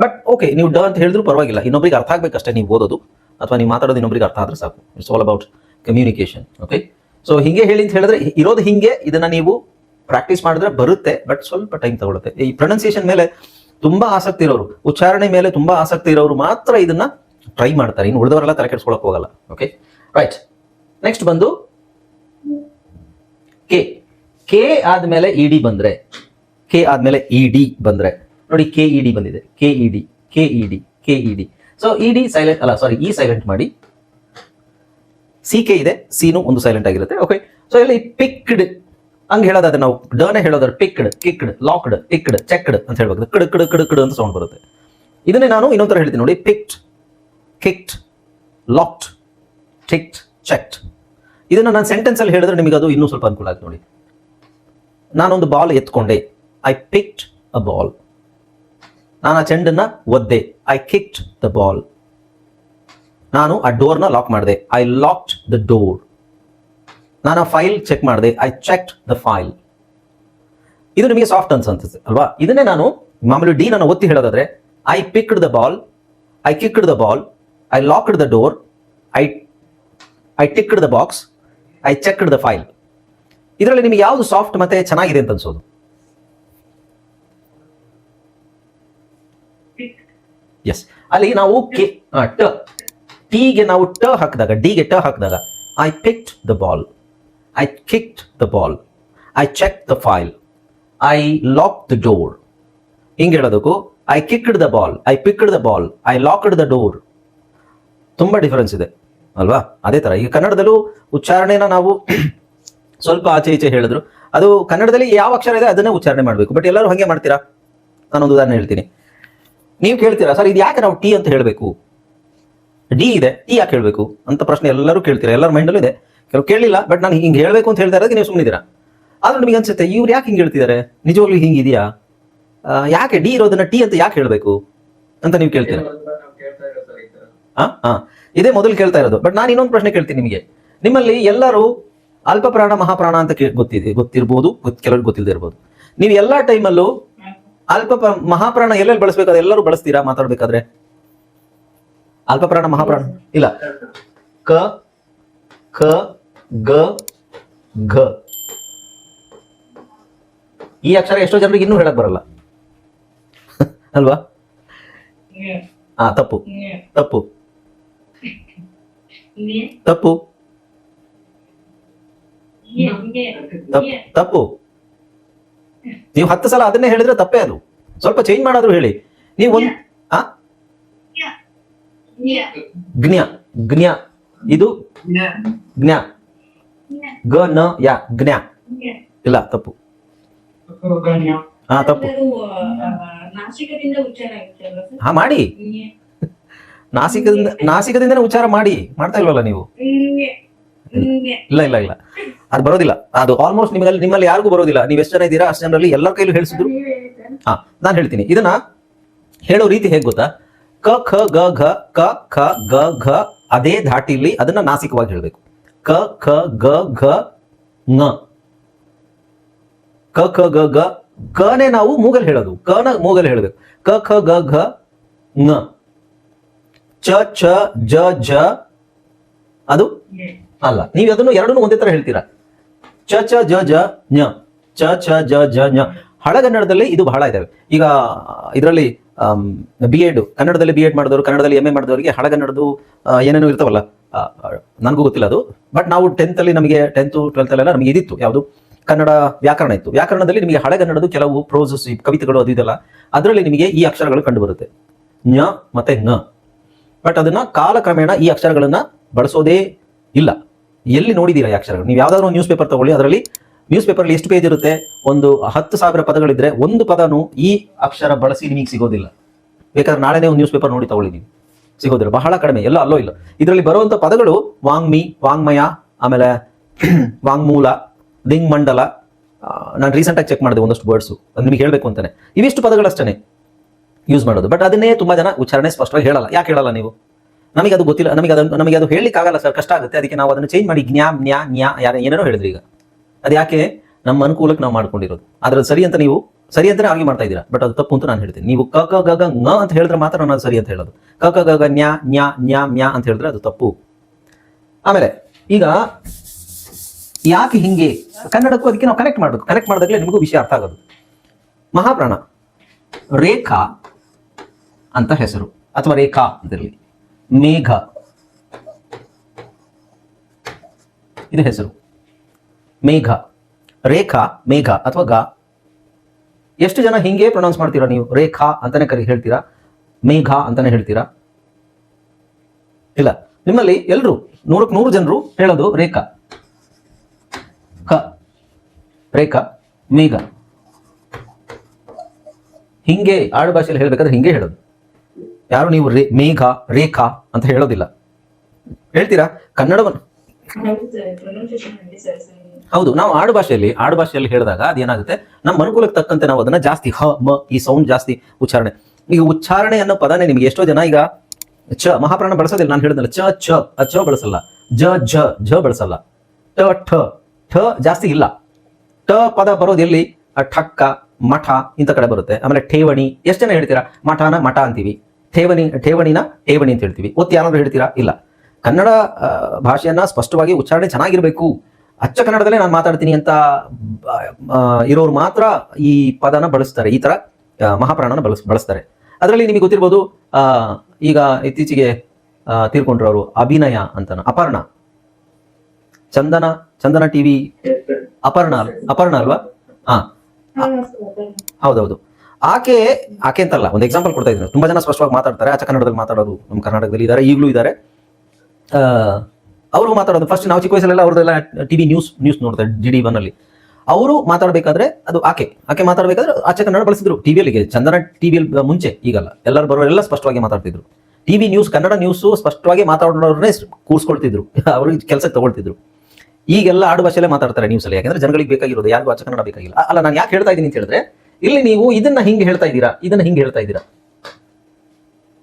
ಬಟ್ ಓಕೆ, ನೀವು ಡ ಅಂತ ಹೇಳಿದ್ರು ಪರವಾಗಿಲ್ಲ, ಇನ್ನೊಬ್ರಿಗೆ ಅರ್ಥ ಆಗ್ಬೇಕಷ್ಟೇ ನೀವು ಓದೋದು ಅಥವಾ ನೀವು ಮಾತಾಡೋದು ಇನ್ನೊಬ್ರಿಗೆ ಅರ್ಥ ಆದ್ರೆ ಸಾಕು. It's all about communication. Okay, so ಹಿಂಗೆ ಹೇಳಿ ಅಂತ ಹೇಳಿದ್ರೆ ಇರೋದು ಹಿಂಗೆ. ಇದನ್ನ ನೀವು ಪ್ರಾಕ್ಟೀಸ್ ಮಾಡಿದ್ರೆ ಬರುತ್ತೆ, ಬಟ್ ಸ್ವಲ್ಪ ಟೈಮ್ ತಗೊಳುತ್ತೆ. ಈ ಪ್ರೊನೌನ್ಸಿಯೇಷನ್ ಮೇಲೆ ತುಂಬಾ ಆಸಕ್ತಿ ಇರೋರು, ಉಚ್ಚಾರಣೆ ಮೇಲೆ ತುಂಬಾ ಆಸಕ್ತಿ ಇರೋರು ಮಾತ್ರ ಇದನ್ನ ಟ್ರೈ ಮಾಡ್ತಾರೆ. ಇನ್ನು ಉಳಿದವರೆಲ್ಲ ತಲೆ ಕೆಡಿಸ್ಕೊಳಕ್ ಹೋಗಲ್ಲ. Okay, right. ನೆಕ್ಸ್ಟ್ ಬಂದು ಕೆ ಆದ್ಮೇಲೆ ED ಬಂದ್ರೆ, ನೋಡಿ KED ಬಂದಿದೆ. KED. ಸೊ ಇಡಿ ಸೈಲೆಂಟ್ ಅಲ್ಲ, ಸಾರಿ, ಇ ಸೈಲೆಂಟ್ ಮಾಡಿ. CK ಇದೆ, ಸಿನು ಒಂದು ಸೈಲೆಂಟ್ ಆಗಿರುತ್ತೆ. ಓಕೆ, ಸೊ ಇಲ್ಲಿ ಪಿಕ್ಡ್ ಹಂಗೆ ಹೇಳೋದಾದ್ರೆ ನಾವು ಡನೇ ಹೇಳೋದಾದ್ರೆ ಪಿಕ್ಡ್, ಕಿಕ್ಡ್, ಲಾಕ್ಡ್, ಟಿಕ್ಡ್, ಚೆಕ್ಡ್ ಅಂತ ಹೇಳ್ಬೇಕು. ಕಡ್ ಕಡ್ ಕಡ್ ಕಡ್ ಅಂತ ಸೌಂಡ್ ಬರುತ್ತೆ. ಇದನ್ನೇ ನಾನು ಇನ್ನೊಂದು ಥರ ಹೇಳ್ತೀನಿ ನೋಡಿ, ಪಿಕ್ಡ್, ಕಿಕ್ಡ್, ಲಾಕ್ಡ್, ಟಿಕ್ಡ್, ಚೆಕ್ಡ್. ಇದನ್ನ ನಾನು ಸೆಂಟೆನ್ಸ್ ಅಲ್ಲಿ ಹೇಳಿದ್ರೆ ನಿಮಗೆ ಅದು ಇನ್ನೂ ಸ್ವಲ್ಪ ಅನುಕೂಲ ಆಗುತ್ತೆ ನೋಡಿ. ನಾನೊಂದು ಬಾಲ್ ಎತ್ಕೊಂಡೆ, ಐ ಪಿಕ್ಡ್ ಅ ಬಾಲ್. ನಾನು ಆ ಚೆಂಡನ್ನ ಒದ್ದೆ, ಐ ಕಿಕ್ಡ್ ದ ಬಾಲ್. ನಾನು ಆ ಡೋರ್ನ ಲಾಕ್ ಮಾಡಿದೆ, ಐ ಲಾಕ್ಡ್ ದ ಡೋರ್. ನಾನು ಆ ಫೈಲ್ ಚೆಕ್ ಮಾಡಿದೆ, ಐ ಚೆಕ್ಡ್ ದ ಫೈಲ್. ಇದು ನಿಮಗೆ ಸಾಫ್ಟ್ ಅನ್ಸುತ್ತೆ ಅಲ್ವಾ? ಇದನ್ನೇ ನಾನು ಮಾಮೂಲಿ ಡಿ ನಾನು ಒತ್ತಿ ಹೇಳೋದಾದ್ರೆ, I picked the ball, I kicked the ball, I locked the door, I ticked the box, I checked the file. ಇದರಲ್ಲಿ ನಿಮಗೆ ಯಾವುದು ಸಾಫ್ಟ್ ಮತ್ತೆ ಚೆನ್ನಾಗಿದೆ ಅಂತ ಅನ್ಸೋದು? ಎಸ್, ಅಲ್ಲಿ ನಾವು ಟಿಗೆ ನಾವು ಟ ಹಾಕಿದಾಗ, ಡಿಗೆ ಟ ಹಾಕಿದಾಗ, I picked the ball, I kicked the ball, I check the file, I lock the door. ಹಿಂಗೆ ಹೇಳೋದಕ್ಕೂ I kicked the ball, I picked the ball, I locked the door ತುಂಬಾ ಡಿಫರೆನ್ಸ್ ಇದೆ ಅಲ್ವಾ? ಅದೇ ತರ ಈಗ ಕನ್ನಡದಲ್ಲೂ ಉಚ್ಚಾರಣೆನ ನಾವು ಸ್ವಲ್ಪ ಆಚೆ ಈಚೆ ಹೇಳಿದ್ರು, ಅದು ಕನ್ನಡದಲ್ಲಿ ಯಾವ ಅಕ್ಷರ ಇದೆ ಅದನ್ನೇ ಉಚ್ಚಾರಣೆ ಮಾಡಬೇಕು. ಬಟ್ ಎಲ್ಲರೂ ಹಾಗೆ ಮಾಡ್ತೀರಾ? ನಾನೊಂದು ಉದಾಹರಣೆ ಹೇಳ್ತೀನಿ. ನೀವು ಕೇಳ್ತೀರಾ, ಸರ್ ಇದು ಯಾಕೆ ನಾವು ಟಿ ಅಂತ ಹೇಳಬೇಕು, ಡಿ ಇದೆ, ಟಿ ಯಾಕೆ ಹೇಳಬೇಕು ಅಂತ ಪ್ರಶ್ನೆ ಎಲ್ಲರೂ ಕೇಳ್ತೀರಾ, ಎಲ್ಲರ ಮೈಂಡಲ್ಲೂ ಇದೆ. ಕೆಲವು ಕೇಳಿಲ್ಲ, ಬಟ್ ನಾನು ಹಿಂಗೆ ಹೇಳಬೇಕು ಅಂತ ಹೇಳ್ತಾ ಇರೋದಕ್ಕೆ ನೀವು ಸುಮ್ಮನಿದ್ದೀರಾ. ಆದ್ರೂ ನಿಮಗೆ ಅನ್ಸುತ್ತೆ ಇವ್ರು ಯಾಕೆ ಹಿಂಗೆ ಹೇಳ್ತಿದ್ದಾರೆ, ನಿಜವಾಗ್ಲೂ ಹಿಂಗಿದೆಯಾ, ಯಾಕೆ ಡಿ ಇರೋದನ್ನ ಟಿ ಅಂತ ಯಾಕೆ ಹೇಳಬೇಕು ಅಂತ ನೀವು ಕೇಳ್ತೀರಾ. ಇದೇ ಮೊದಲು ಕೇಳ್ತಾ ಇರೋದು. ಬಟ್ ನಾನು ಇನ್ನೊಂದು ಪ್ರಶ್ನೆ ಕೇಳ್ತೀನಿ ನಿಮಗೆ. ನಿಮ್ಮಲ್ಲಿ ಎಲ್ಲರೂ ಅಲ್ಪ ಪ್ರಾಣ ಮಹಾಪ್ರಾಣ ಅಂತ ಗೊತ್ತಿರ್ಬೋದು, ಕೆಲವರು ಗೊತ್ತಿಲ್ಲದೆ ಇರ್ಬೋದು. ನೀವು ಎಲ್ಲಾ ಟೈಮಲ್ಲೂ ಮಹಾಪ್ರಾಣ ಎಲ್ಲೆಲ್ಲಿ ಬಳಸಬೇಕಾದ್ರೆ ಎಲ್ಲರೂ ಬಳಸ್ತೀರಾ ಮಾತಾಡ್ಬೇಕಾದ್ರೆ? ಅಲ್ಪ ಪ್ರಾಣ ಮಹಾಪ್ರಾಣ ಇಲ್ಲ. ಕ ಖ ಗ ಘ ಈ ಅಕ್ಷರ ಎಷ್ಟೋ ಜನರಿಗೆ ಇನ್ನೂ ಹೇಳಕ್ ಬರಲ್ಲ ಅಲ್ವಾ? ತಪ್ಪು ತಪ್ಪು ತಪ್ಪು ತಪ್ಪು. ನೀವು 10 ಸಲ ಅದನ್ನೇ ಹೇಳಿದ್ರೆ ತಪ್ಪೇ. ಅದು ಸ್ವಲ್ಪ ಚೇಂಜ್ ಮಾಡಾದ್ರು ಹೇಳಿ. ನೀವು ಒಂದ್ ಜ್ಞ ಜ್ಞ ಇದು ಜ್ಞ ಗ ನ ಯಾ ಜ್ಞ ಇಲ್ಲ, ತಪ್ಪು. ತಪ್ಪು. ಮಾಡಿ, ನಾಸಿಕದಿಂದನೇ ಉಚ್ಚಾರ ಮಾಡಿ. ಮಾಡ್ತಾ ಇಲ್ವಲ್ಲ ನೀವು? ಇಲ್ಲ ಇಲ್ಲ ಇಲ್ಲ, ಅದು ಬರೋದಿಲ್ಲ. ಅದು ಆಲ್ಮೋಸ್ಟ್ ನಿಮ್ಮಲ್ಲಿ ಯಾರಿಗೂ ಬರೋದಿಲ್ಲ. ನೀವು ಎಷ್ಟು ಜನ ಇದ್ದೀರಾ ಅಷ್ಟು ಜನರಲ್ಲಿ ಎಲ್ಲರ ಕೈಲೂ ಹೇಳಿಸಿದ್ರು. ನಾನು ಹೇಳ್ತೀನಿ. ಇದನ್ನ ಹೇಳೋ ರೀತಿ ಹೇಗೆ ಗೊತ್ತಾ? ಕ ಖ ಗ ಘ, ಕ ಖ ಗ ಘ ಅದೇ ಧಾಟಿಲಿ ಅದನ್ನ ನಾಸಿಕವಾಗಿ ಹೇಳ್ಬೇಕು. ಕ ಖ ಗ ಘ ङ, ಕ ಖ ಗ ಘ, ಕನೇ ನಾವು ಮೂಗಲ್ ಹೇಳೋದು, ಕನ ಮೂಗಲ್ ಹೇಳಬೇಕು. ಕ ಖ ಗ ಘ ङ, ಚ ಛ ಜ ಝ ಅದು ಅಲ್ಲ. ನೀವು ಅದನ್ನು ಎರಡನ್ನೂ ಒಂದೇ ತರ ಹೇಳ್ತೀರಾ. ಚ ಛ ಜ ಜ ಞ, ಚ ಛ ಜ ಜ ಞ. ಹಳಗನ್ನಡದಲ್ಲಿ ಇದು ಬಹಳ ಇದಾವೆ. ಈಗ ಇದರಲ್ಲಿ B.Ed ಕನ್ನಡದಲ್ಲಿ B.Ed ಮಾಡಿದವರು, ಕನ್ನಡದಲ್ಲಿ MA ಮಾಡಿದವರಿಗೆ ಹಳಗನ್ನಡದು ಏನೇನೋ ಇರ್ತಾವಲ್ಲ, ನನಗೂ ಗೊತ್ತಿಲ್ಲ ಅದು. ಬಟ್ ನಾವು 10th ಅಲ್ಲಿ ನಮಗೆ 10th 12th ಅಲ್ಲೆಲ್ಲ ನಮಗೆ ಇದಿತ್ತು, ಯಾವುದು ಕನ್ನಡ ವ್ಯಾಕರಣ ಇತ್ತು. ವ್ಯಾಕರಣದಲ್ಲಿ ನಿಮಗೆ ಹಳಗನ್ನಡದು ಕೆಲವು ಪ್ರೋಸಸ್ ಕವಿತೆಗಳು ಅದು ಇದೆಲ್ಲ, ಅದರಲ್ಲಿ ನಿಮಗೆ ಈ ಅಕ್ಷರಗಳು ಕಂಡು ಬರುತ್ತೆ, ಞ ಮತ್ತೆ ङ. ಬಟ್ ಅದನ್ನ ಕಾಲಕ್ರಮೇಣ ಈ ಅಕ್ಷರಗಳನ್ನ ಬಳಸೋದೇ ಇಲ್ಲ. ಎಲ್ಲಿ ನೋಡಿದೀರಾ ಈ ಅಕ್ಷರಗಳು? ನೀವು ಯಾವ್ದಾದ್ರು ಒಂದು ನ್ಯೂಸ್ ಪೇಪರ್ ತಗೊಳ್ಳಿ, ಅದರಲ್ಲಿ ನ್ಯೂಸ್ ಪೇಪರ್ ಎಷ್ಟು ಪೇಜ್ ಇರುತ್ತೆ? ಒಂದು 10,000 ಪದಗಳಿದ್ರೆ ಒಂದು ಪದನು ಈ ಅಕ್ಷರ ಬಳಸಿ ನಿಮಗೆ ಸಿಗೋದಿಲ್ಲ. ಬೇಕಾದ್ರೆ ನಾಳೆನೇ ಒಂದು ನ್ಯೂಸ್ ಪೇಪರ್ ನೋಡಿ ತಗೊಳ್ಳಿ, ನೀವು ಸಿಗೋದಿಲ್ಲ, ಬಹಳ ಕಡಿಮೆ, ಎಲ್ಲ ಅಲ್ಲೋ ಇಲ್ಲ. ಇದರಲ್ಲಿ ಬರುವಂತ ಪದಗಳು ವಾಂಗ್ಮಿ, ವಾಂಗ್ಮಯ, ಆಮೇಲೆ ವಾಂಗ್ಮೂಲ, ದಿಂಗ್ ಮಂಡಲ. ನಾನು ರೀಸೆಂಟ್ ಆಗಿ ಚೆಕ್ ಮಾಡಿದೆ ಒಂದಷ್ಟು ವರ್ಡ್ಸು, ಅದು ನಿಮಗೆ ಹೇಳಬೇಕು ಅಂತಾನೆ. ಇವಿಷ್ಟು ಪದಗಳಷ್ಟೇ ಯೂಸ್ ಮಾಡೋದು. ಬಟ್ ಅದನ್ನೇ ತುಂಬಾ ಜನ ಉಚ್ಚಾರಣೆ ಸ್ಪಷ್ಟವಾಗಿ ಹೇಳಲ್ಲ. ಯಾಕೆ ಹೇಳಲ್ಲ ನೀವು? ನಮಗೆ ಅದು ಗೊತ್ತಿಲ್ಲ, ನಮಗೆ ಅದು ಹೇಳಲಿಕ್ಕೆ ಆಗಲ್ಲ ಸರ್, ಕಷ್ಟ ಆಗುತ್ತೆ. ಅದಕ್ಕೆ ನಾವು ಅದನ್ನು ಚೇಂಜ್ ಮಾಡಿ ಜ್ಞಾ ನ್ಯಾ ನ್ಯಾ ಏನೇನೋ ಹೇಳಿದ್ರಿ. ಈಗ ಅದು ಯಾಕೆ? ನಮ್ಮ ಅನುಕೂಲಕ್ಕೆ ನಾವು ಮಾಡ್ಕೊಂಡಿರೋದು. ಅದ್ರ ಸರಿ ಅಂತ ನೀವು ಸರಿ ಅಂತಾನೆ ಆರ್ಗ್ಯೂ ಮಾಡ್ತಾ ಇದ್ದೀರಾ. ಬಟ್ ಅದು ತಪ್ಪು ಅಂತ ನಾನು ಹೇಳ್ತೀನಿ. ನೀವು ಕ ಕ ಗ ಗ ङ ಅಂತ ಹೇಳಿದ್ರೆ ಮಾತ್ರ ನಾನು ಸರಿ ಅಂತ ಹೇಳೋದು. ಕ ಕ ಗ ಗ ನ್ಯಾ ನ್ಯಾ ನ್ಯಾ ಮ್ಯಾ ಅಂತ ಹೇಳಿದ್ರೆ ಅದು ತಪ್ಪು. ಆಮೇಲೆ ಈಗ ಯಾಕೆ ಹಿಂಗೆ ಕನ್ನಡಕ್ಕೂ ಅದಕ್ಕೆ ನಾವು ಕನೆಕ್ಟ್ ಮಾಡಬೇಕು. ಕನೆಕ್ಟ್ ಮಾಡಿದಾಗಲೇ ನಿಮಗೂ ವಿಷಯ ಅರ್ಥ ಆಗೋದು. ಮಹಾಪ್ರಾಣ ರೇಖಾ ಅಂತ ಹೆಸರು, ಅಥವಾ ರೇಖಾ ಅಂತಿರಲಿ. ಮೇಘ ಇದು ಹೆಸರು. ಮೇಘ, ರೇಖಾ, ಮೇಘ ಅಥವಾ ಗ. ಎಷ್ಟು ಜನ ಹಿಂಗೆ ಪ್ರೊನೌನ್ಸ್ ಮಾಡ್ತೀರಾ ನೀವು? ರೇಖಾ ಅಂತಾನೆ ಹೇಳ್ತೀರಾ, ಮೇಘ ಅಂತಾನೆ ಹೇಳ್ತೀರಾ? ಇಲ್ಲ, ನಿಮ್ಮಲ್ಲಿ ಎಲ್ಲರೂ 100 ಜನರು ಹೇಳೋದು ರೇಖಾ, ರೇಖಾ, ಮೇಘ. ಹಿಂಗೆ ಆಡು ಭಾಷೆಯಲ್ಲಿ ಹೇಳ್ಬೇಕಾದ್ರೆ ಹಿಂಗೆ ಹೇಳೋದು. ಯಾರು ನೀವು ಮೇಘ, ರೇಖಾ ಅಂತ ಹೇಳೋದಿಲ್ಲ. ಹೇಳ್ತೀರಾ ಕನ್ನಡವನ್ನು? ಹೌದು, ನಾವು ಆಡು ಭಾಷೆಯಲ್ಲಿ ಹೇಳಿದಾಗ ಅದೇನಾಗುತ್ತೆ, ನಮ್ಮ ಅನುಕೂಲಕ್ಕೆ ತಕ್ಕಂತೆ ನಾವು ಅದನ್ನ ಜಾಸ್ತಿ ಹ ಮ ಈ ಸೌಂಡ್ ಜಾಸ್ತಿ ಉಚ್ಚಾರಣೆ. ಈಗ ಉಚ್ಚಾರಣೆ ಅನ್ನೋ ಪದನೇ ನಿಮಗೆ ಎಷ್ಟೋ ಜನ ಈಗ ಚ ಮಹಾಪ್ರಾಣ ಬಳಸೋದಿಲ್ಲ. ನಾನು ಹೇಳಿದ್ನಲ್ಲ ಚ ಚ ಆ ಚ ಬಳಸಲ್ಲ, ಜ ಬಳಸಲ್ಲ, ಟ ಠ ಠ ಜಾಸ್ತಿ ಇಲ್ಲ. ಟ ಪದ ಬರೋದು ಎಲ್ಲಿ? ಠಕ್ಕ, ಮಠ ಇಂಥ ಕಡೆ ಬರುತ್ತೆ. ಆಮೇಲೆ ಠೇವಣಿ, ಎಷ್ಟು ಜನ ಹೇಳ್ತೀರಾ? ಮಠನ ಮಠ ಅಂತೀವಿ, ಠೇವಣಿನ ಠೇವಣಿ ಅಂತ ಹೇಳ್ತೀವಿ. ಒತ್ತು ಯಾರಾದ್ರೂ ಹೇಳ್ತೀರಾ? ಇಲ್ಲ. ಕನ್ನಡ ಭಾಷೆಯನ್ನ ಸ್ಪಷ್ಟವಾಗಿ ಉಚ್ಚಾರಣೆ ಚೆನ್ನಾಗಿರ್ಬೇಕು, ಅಚ್ಚ ಕನ್ನಡದಲ್ಲೇ ನಾನು ಮಾತಾಡ್ತೀನಿ ಅಂತ ಇರೋರು ಮಾತ್ರ ಈ ಪದನ ಬಳಸ್ತಾರೆ, ಈ ತರ ಮಹಾಪ್ರಾಣನ ಬಳಸ್ತಾರೆ. ಅದರಲ್ಲಿ ನಿಮಗೆ ಗೊತ್ತಿರ್ಬೋದು, ಈಗ ಇತ್ತೀಚೆಗೆ ತೀರ್ಕೊಂಡ್ರವರು ಅಭಿನಯ ಅಂತ, ಚಂದನ ಟಿವಿ ಅಪರ್ಣ ಅಲ್ವಾ? ಹೌದೌದು. ಆಕೆ ಅಂತಲ್ಲ, ಒಂದು ಎಕ್ಸಾಂಪಲ್ ಕೊಡ್ತಾ ಇದ್ದೀನಿ. ತುಂಬಾ ಜನ ಸ್ಪಷ್ಟವಾಗಿ ಮಾತಾಡ್ತಾರೆ, ಅಚ್ಚ ಕನ್ನಡದಲ್ಲಿ ಮಾತಾಡೋರು ನಮ್ಮ ಕರ್ನಾಟಕದಲ್ಲಿ ಇದ್ದಾರೆ, ಈಗಲೂ ಇದ್ದಾರೆ. ಅವರು ಮಾತಾಡೋದು ಫಸ್ಟ್ ನಾವು ಚಿಕ್ಕ ವಯಸ್ಸಲ್ಲೆಲ್ಲ ಅವ್ರದ್ದೆಲ್ಲ ಟಿವಿ ನ್ಯೂಸ್ ನೋಡ್ತಾರೆ, GD1 ಅಲ್ಲಿ. ಅವರು ಮಾತಾಡ್ಬೇಕಾದ್ರೆ ಅದು ಆಕೆ ಮಾತಾಡ್ಬೇಕಾದ್ರೆ ಆಚೆ ಕನ್ನಡ ಬಳಸಿದ್ರು ಟಿವಿಯಲ್ಲಿ. ಚಂದನ ಟಿವಿಯಲ್ಲಿ ಮುಂಚೆ, ಈಗಲ್ಲ, ಎಲ್ಲರೂ ಬರೋರೆಲ್ಲ ಸ್ಪಷ್ಟವಾಗಿ ಮಾತಾಡ್ತಿದ್ರು. ಟಿವಿ ನ್ಯೂಸ್, ಕನ್ನಡ ನ್ಯೂಸ್ ಸ್ಪಷ್ಟವಾಗಿ ಮಾತಾಡೋರನ್ನೇ ಕೂರಿಸ್ಕೊಳ್ತಿದ್ರು, ಅವ್ರಿಗೆ ಕೆಲಸಕ್ಕೆ ತಗೊಳ್ತಿದ್ರು. ಈಗೆಲ್ಲ ಆಡು ಭಾಷೆಯಲ್ಲೇ ಮಾತಾಡ್ತಾರೆ ನ್ಯೂಸ್ ಅಲ್ಲಿ, ಯಾಕಂದ್ರೆ ಜನಗಳಿಗೆ ಬೇಕಾಗಿರೋದು, ಯಾರಿಗೂ ಆಚೆ ಕನ್ನಡ ಬೇಕಾಗಿಲ್ಲ. ಅಲ್ಲ, ನಾನು ಯಾಕೆ ಹೇಳ್ತಾ ಇದ್ದೀನಿ ಅಂತ ಹೇಳಿದ್ರೆ, ಇಲ್ಲಿ ನೀವು ಇದನ್ನ ಹಿಂಗೆ ಹೇಳ್ತಾ ಇದ್ದೀರಾ,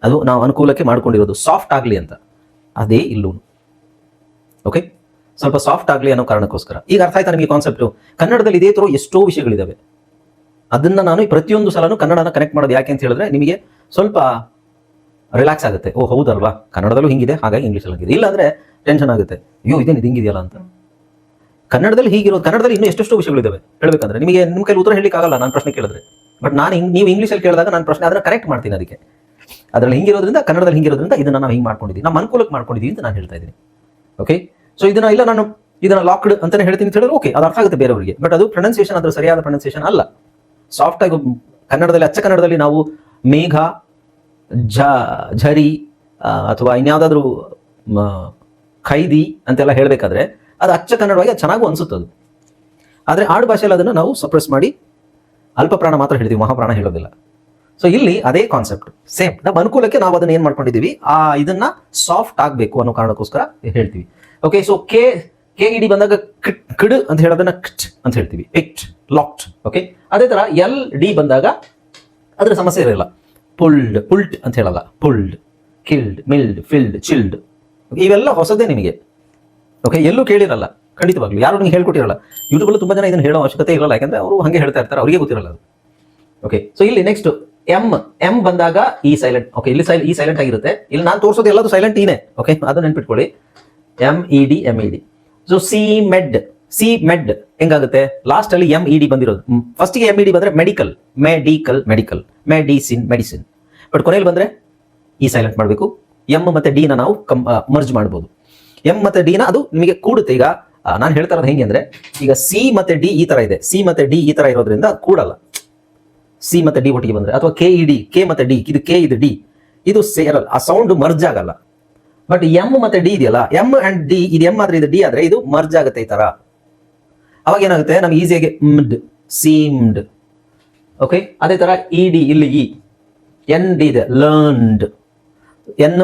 ಅದು ನಾವು ಅನುಕೂಲಕ್ಕೆ ಮಾಡ್ಕೊಂಡಿರೋದು ಸಾಫ್ಟ್ ಆಗ್ಲಿ ಅಂತ. ಅದೇ ಇಲ್ಲೂ ಓಕೆ, ಸ್ವಲ್ಪ ಸಾಫ್ಟ್ ಆಗ್ಲಿ ಅನ್ನೋ ಕಾರಣಕ್ಕೋಸ್ಕರ. ಈಗ ಅರ್ಥ ಆಯ್ತಾ ನಿಮಗೆ ಕಾನ್ಸೆಪ್ಟ್? ಕನ್ನಡದಲ್ಲಿ ಇದೇ ತರ ಎಷ್ಟೋ ವಿಷಯಗಳಿದಾವೆ. ಅದನ್ನ ನಾನು ಪ್ರತಿಯೊಂದು ಸಲನೂ ಕನ್ನಡನ ಕನೆಕ್ಟ್ ಮಾಡೋದು ಯಾಕೆ ಅಂತ ಹೇಳಿದ್ರೆ ನಿಮಗೆ ಸ್ವಲ್ಪ ರಿಲ್ಯಾಕ್ಸ್ ಆಗುತ್ತೆ. ಓ ಹೌದಲ್ವಾ, ಕನ್ನಡದಲ್ಲೂ ಹಿಂಗಿದೆ, ಹಾಗಾಗಿ ಇಂಗ್ಲೀಷಲ್ಲಿ ಹಿಂಗಿದೆ. ಇಲ್ಲ ಅಂದ್ರೆ ಟೆನ್ಷನ್ ಆಗುತ್ತೆ, ಅಯ್ಯೋ ಇದೇನು ಹಿಂಗಿದೆಯಲ್ಲ ಅಂತ. ಕನ್ನಡದಲ್ಲಿ ಹೀಗಿರೋದು, ಕನ್ನಡದಲ್ಲಿ ಇನ್ನೂ ಎಷ್ಟೆಷ್ಟೋ ವಿಷಯಗಳಿದಾವೆ ಹೇಳ್ಬೇಕಂದ್ರೆ. ನಿಮಗೆ ನಿಮ್ಮ ಕೈಲಿ ಉತ್ತರ ಹೇಳಲಿಕ್ಕೆ ಆಗಲ್ಲ ನಾನು ಪ್ರಶ್ನೆ ಕೇಳಿದ್ರೆ. ಬಟ್ ನೀವು ಇಂಗ್ಲೀಷಲ್ಲಿ ಕೇಳಿದಾಗ ನಾನು ಪ್ರಶ್ನೆ ಅದನ್ನ ಕರೆಕ್ಟ್ ಮಾಡ್ತೀನಿ. ಅದಕ್ಕೆ ಅದರಲ್ಲಿ ಹಿಂಗಿರೋದ್ರಿಂದ, ಕನ್ನಡದಲ್ಲಿ ಹಿಂಗಿರೋದ್ರಿಂದ ಇದನ್ನ ನಾವು ಹಿಂಗೆ ಮಾಡ್ಕೊಂಡಿದ್ದೀವಿ, ನಮ್ಮ ಅನುಕೂಲಕ್ಕೆ ಮಾಡ್ಕೊಂಡಿದ್ದೀವಿ ಅಂತ ನಾನು ಹೇಳ್ತಾ ಇದ್ದೀನಿ. ಓಕೆ, ಸೊ ನಾನು ಇದನ್ನ ಲಾಕ್ಡ್ ಅಂತಾನೆ ಹೇಳ್ತೀನಿ ಅಂತ ಹೇಳಿದ್ರೆ ಓಕೆ, ಅದು ಅರ್ಥ ಆಗುತ್ತೆ ಬೇರೆಯವರಿಗೆ. ಬಟ್ ಅದು ಪ್ರೊನೌನ್ಸಿಯೇಷನ್, ಅದ್ರ ಸರಿಯಾದ ಪ್ರೊನೌನ್ಸಿಯೇಷನ್ ಅಲ್ಲ. ಸಾಫ್ಟ್ ಆಗಿ ಕನ್ನಡದಲ್ಲಿ, ಅಚ್ಚ ಕನ್ನಡದಲ್ಲಿ ನಾವು ಮೇಘ, ಝರಿ ಅಥವಾ ಇನ್ಯಾವುದಾದ್ರೂ ಖೈದಿ ಅಂತೆಲ್ಲ ಹೇಳ್ಬೇಕಾದ್ರೆ ಅದು ಅಚ್ಚ ಕನ್ನಡವಾಗಿ ಅದು ಚೆನ್ನಾಗೂ ಅನ್ಸುತ್ತದು. ಆದ್ರೆ ಆಡು ಭಾಷೆಯಲ್ಲಿ ಅದನ್ನು ನಾವು ಸಪ್ರೆಸ್ ಮಾಡಿ ಅಲ್ಪ ಪ್ರಾಣ ಮಾತ್ರ ಹೇಳ್ತೀವಿ, ಮಹಾಪ್ರಾಣ ಹೇಳೋದಿಲ್ಲ. ಸೊ ಇಲ್ಲಿ ಅದೇ ಕಾನ್ಸೆಪ್ಟ್ ಸೇಮ್. ನಮ್ಮ ಅನುಕೂಲಕ್ಕೆ ನಾವು ಅದನ್ನ ಏನ್ ಮಾಡ್ಕೊಂಡಿದೀವಿ, ಇದನ್ನ ಸಾಫ್ಟ್ ಆಗ್ಬೇಕು ಅನ್ನೋ ಕಾರಣಕ್ಕೋಸ್ಕರ ಹೇಳ್ತೀವಿ. ಓಕೆ, ಸೊ ಕೆ ಇಡಿ ಬಂದಾಗ ಕಿಡ್ ಅಂತ ಹೇಳೋದನ್ನ ಕಿಟ್ ಅಂತ ಹೇಳ್ತೀವಿ, ಪಿಕ್ಟ್, ಲಾಕ್ಡ್. ಓಕೆ, ಅದೇ ತರ LD ಬಂದಾಗ ಅದ್ರ ಸಮಸ್ಯೆ ಇರಲ್ಲ. ಪುಲ್ಟ್ ಅಂತ ಹೇಳಲ್ಲ, pulled, killed, milled, filled, chilled. ಇವೆಲ್ಲ ಹೊಸದೇ ನಿಮಗೆ. ಓಕೆ, ಎಲ್ಲೂ ಕೇಳಿರಲ್ಲ ಖಂಡಿತವಾಗ್ಲು, ಯಾರು ನಿಮ್ಗೆ ಹೇಳ್ಕೊಟ್ಟಿರಲ್ಲ. ಯೂಟ್ಯೂಬಲ್ಲಿ ತುಂಬಾ ಜನ ಇದನ್ನ ಹೇಳೋ ಅವಶ್ಯಕತೆ ಇರಲ್ಲ, ಯಾಕಂದ್ರೆ ಅವರು ಹಂಗೆ ಹೇಳ್ತಾ ಇರ್ತಾರೆ, ಅವರಿಗೆ ಗೊತ್ತಿರಲ್ಲ ಅದು. ಓಕೆ, ಸೊ ಇಲ್ಲಿ ನೆಕ್ಸ್ಟ್ ಎಂ ಬಂದಾಗ ಈ ಸೈಲೆಂಟ್. ಓಕೆ, ಇಲ್ಲಿ ಈ ಸೈಲೆಂಟ್ ಆಗಿರುತ್ತೆ. ಇಲ್ಲಿ ನಾನು ತೋರಿಸೋದು ಎಲ್ಲದು ಸೈಲೆಂಟ್ ಈನೆ. ಓಕೆ, ಅದು ನೆನ್ಪಿಟ್ಕೊಳ್ಳಿ, MED. ಸೊ ಸಿ ಮೆಡ್ ಹೆಂಗಾಗುತ್ತೆ? ಲಾಸ್ಟ್ ಅಲ್ಲಿ MED ಬಂದಿರೋದು. ಫಸ್ಟ್ ಗೆ MED ಬಂದ್ರೆ ಮೆಡಿಕಲ್, ಮೆಡಿಸಿನ್. ಬಟ್ ಕೊನೆಯಲ್ಲಿ ಬಂದ್ರೆ ಈ ಸೈಲೆಂಟ್ ಮಾಡಬೇಕು. ಎಂ ಮತ್ತೆ ಡಿ ನ ನಾವು ಮರ್ಜ್ ಮಾಡಬಹುದು. ಎಂ ಮತ್ತೆ ಡಿ ನ ಅದು ನಿಮಗೆ ಕೂಡುತ್ತೆ. ಈಗ ನಾನು ಹೇಳ್ತಾ ಇರೋದು ಹೆಂಗೆ ಅಂದ್ರೆ, ಈಗ ಸಿ ಮತ್ತೆ ಡಿ ಈ ತರ ಇದೆ, ಸಿ ಮತ್ತೆ ಡಿ ಈ ತರ ಇರೋದ್ರಿಂದ ಕೂಡಲ್ಲ. ಸಿ ಮತ್ತೆ ಡಿ ಒಟ್ಟಿಗೆ ಬಂದ್ರೆ, ಅಥವಾ ಕೆ ಮತ್ತೆ ಡಿ, ಇದು ಕೆ ಇದು ಡಿ, ಇದು ಸೇರಲ್ಲ, ಆ ಸೌಂಡ್ ಮರ್ಜ್ ಆಗಲ್ಲ. ಬಟ್ ಎಂ ಮತ್ತೆ ಡಿ ಇದೆಯಲ್ಲ, ಎಂ ಅಂಡ್ ಡಿ, ಇದು ಎಂ ಆದ್ರೆ ಇದು ಡಿ ಆದ್ರೆ ಇದು ಮರ್ಜ್ ಆಗುತ್ತೆ ಈ ತರ. ಅವಾಗ ಏನಾಗುತ್ತೆ, ನಮ್ಗೆ ಈಸಿಯಾಗಿ ಸೀಮ್ಡ್. ಓಕೆ, ಅದೇ ತರ ಇಡಿ, ಇಲ್ಲಿ ಎನ್ ಡಿ ಇದೆ, ಲರ್ನ್ಡ್. ಎನ್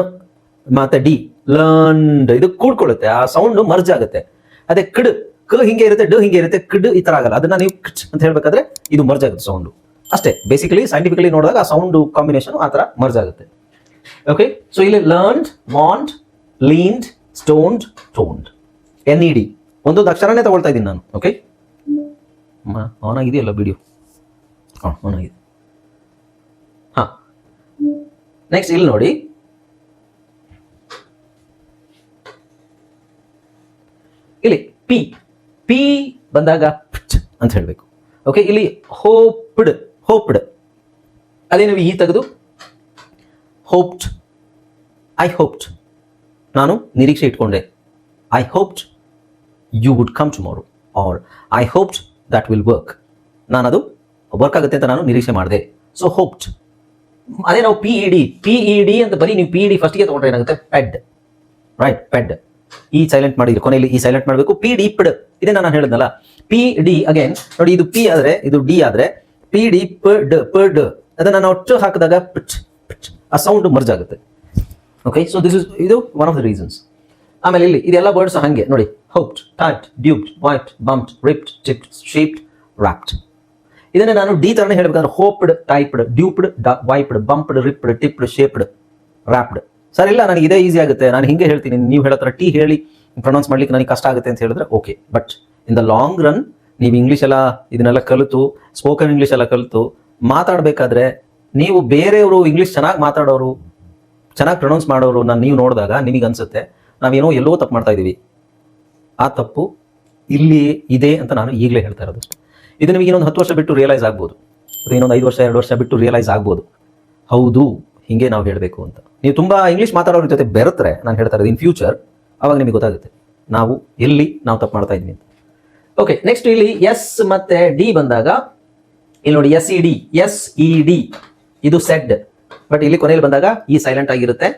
ಮತ್ತೆ ಡಿ, ಲರ್ನ್ಡ್, ಇದು ಕೂಡ್ಕೊಳ್ಳುತ್ತೆ, ಆ ಸೌಂಡ್ ಮರ್ಜ್ ಆಗುತ್ತೆ. ಅದೇ ಕ್ ಹಿಂಗೆ ಇರುತ್ತೆ, ಡ್ ಹಿಂಗೆ ಇರುತ್ತೆ, ಕಿಡ್ ಈ ತರ ಆಗಲ್ಲ. ಅದನ್ನ ನೀವು ಕಿಚ್ ಅಂತ ಹೇಳ್ಬೇಕಾದ್ರೆ ಇದು ಮರ್ಜ್ ಆಗುತ್ತೆ ಸೌಂಡ್ ಅಷ್ಟೇ. ಬೇಸಿಕಲಿ ಸೈಂಟಿಫಿಕಲಿ ನೋಡಿದಾಗ ಆ ಸೌಂಡ್ ಕಾಂಬಿನೇಷನ್ ಆ ತರ ಮರ್ಜ್ ಆಗುತ್ತೆ. ಓಕೆ, ಸೊ ಇಲ್ಲಿ learned, want, ಲೀನ್ಡ್, stoned, toned, NED ಒಂದೊಂದು ಅಕ್ಷರನೇ ತಗೊಳ್ತಾ ಇದ್ದೀನಿ ನಾನು. ಓಕೆ, ಆನ್ ಆಗಿದೆಯಲ್ಲ ವಿಡಿಯೋ? ಆನ್ ಆಗಿದೆ. ಹಾ, ನೆಕ್ಸ್ಟ್ ಇಲ್ಲಿ ನೋಡಿ, ಇಲ್ಲಿ ಪಿ ಬಂದಾಗ ಅಂತ ಹೇಳ್ಬೇಕು. ಓಕೆ, ಇಲ್ಲಿ ಹೋಪ್ಡ್ ಅದೇ ನೀವು ತೆಗೆದು ಹೋಪ್ಡ್, ಐ ಹೋಪ್ಡ್, ನಾನು ನಿರೀಕ್ಷೆ ಇಟ್ಕೊಂಡೆ. I hoped you would come tomorrow, or I hoped that will work. ನಾನು ಅದು ವರ್ಕ್ ಆಗುತ್ತೆ ಅಂತ ನಾನು ನಿರೀಕ್ಷೆ ಮಾಡಿದೆ. ಸೊ ಹೋಪ್ಡ್ ಅದೇ ನಾವು PED ಅಂತ ಬರೀ ನೀವು PED ಫಸ್ಟ್ಗೆ ತಗೊಂಡ್ರೆ ಏನಾಗುತ್ತೆ ಪೆಡ್, ರೈಟ್, ಪೆಡ್. ಈ ಸೈಲೆಂಟ್ ಮಾಡಿದ್ರೆ ಕೊನೆಯಲ್ಲಿ ಈ ಸೈಲೆಂಟ್ ಮಾಡಬೇಕು. PDPD ಇದೇ ನಾನು ಹೇಳಿದ್ನಲ್ಲ. PD ಅಗೇನ್ ನೋಡಿ, ಇದು P ಆದ್ರೆ ಇದು D ಆದ್ರೆ PDPD ಅದನ್ನ ನಾವು ಟ ಹಾಕಿದಾಗ ಆ ಸೌಂಡ್ ಮರ್ಜ್ ಆಗುತ್ತೆ. ಓಕೆ, ಸೊ ಇದು ಒನ್ ಆಫ್ ದ ರೀಸನ್ಸ್. ಆಮೇಲೆ ಇಲ್ಲಿ ಇದೆಲ್ಲ ವರ್ಡ್ಸ್ ಹಂಗೆ ನೋಡಿ, hoped, typed, duped, wiped, bumped, ripped, tipped, shaped, wrapped. ಇದನ್ನ ನಾನು ಡಿ ತರನೇ ಹೇಳ್ಬೇಕಂದ್ರೆ hoped, typed, duped, wiped, bumped, ripped, tipped, shaped, wrapped. Sir ಇಲ್ಲ ನನಗೆ ಇದೇ ಈಸಿ ಆಗುತ್ತೆ, ನಾನು ಹಿಂಗೆ ಹೇಳ್ತೀನಿ, ನೀವು ಹೇಳೋ ಥರ ಟಿ ಹೇಳಿ ಪ್ರೊನೌನ್ಸ್ ಮಾಡ್ಲಿಕ್ಕೆ ನನಗೆ ಕಷ್ಟ ಆಗುತ್ತೆ ಅಂತ ಹೇಳಿದ್ರೆ okay. But in the long run ನೀವು ಇಂಗ್ಲೀಷ್ ಎಲ್ಲ ಇದನ್ನೆಲ್ಲ ಕಲಿತು, ಸ್ಪೋಕನ್ ಇಂಗ್ಲೀಷ್ ಎಲ್ಲ ಕಲಿತು ಮಾತಾಡಬೇಕಾದ್ರೆ ನೀವು ಬೇರೆಯವರು ಇಂಗ್ಲೀಷ್ ಚೆನ್ನಾಗಿ ಮಾತಾಡೋರು, ಚೆನ್ನಾಗಿ ಪ್ರೊನೌನ್ಸ್ ಮಾಡೋರು ನೀವು ನೋಡಿದಾಗ ನಿಮಗೆ ಅನ್ಸುತ್ತೆ ನಾವೇನೋ ಎಲ್ಲೋ ತಪ್ಪು ಮಾಡ್ತಾ ಇದ್ದೀವಿ. ಆ ತಪ್ಪು ಇಲ್ಲಿ ಇದೆ ಅಂತ ನಾನು ಈಗಲೇ ಹೇಳ್ತಾ ಇರೋದು. ಇದು ನಿಮಗೆ ಇನ್ನೊಂದು 10 ವರ್ಷ ಬಿಟ್ಟು ರಿಯಲೈಸ್ ಆಗ್ಬೋದು, ಅಥವಾ ಇನ್ನೊಂದು 5 ವರ್ಷ 2 ವರ್ಷ ಬಿಟ್ಟು ರಿಯಲೈಸ್ ಆಗ್ಬೋದು, ಹೌದು ಹಿಂಗೆ ನಾವು ಹೇಳಬೇಕು ಅಂತ. ನೀವು ತುಂಬ ಇಂಗ್ಲೀಷ್ ಮಾತಾಡೋರ ಜೊತೆ ಬೆರೆತ್ರೆ, ನಾನು ಹೇಳ್ತಾ ಇರೋದು ಇನ್ ಫ್ಯೂಚರ್, ಅವಾಗ ನಿಮಗೆ ಗೊತ್ತಾಗುತ್ತೆ ನಾವು ನಾವು ತಪ್ಪು ಮಾಡ್ತಾ ಇದ್ವಿ ಅಂತ. ಓಕೆ, ನೆಕ್ಸ್ಟ್ ಇಲ್ಲಿ ಎಸ್ ಮತ್ತೆ ಡಿ ಬಂದಾಗ ಇಲ್ಲಿ ನೋಡಿ SED ಇದು ಸೆಡ್, ಬಟ್ ಇಲ್ಲಿ ಕೊನೆಯಲ್ಲಿ ಬಂದಾಗ ಈ ಸೈಲೆಂಟ್ ಆಗಿರುತ್ತೆ.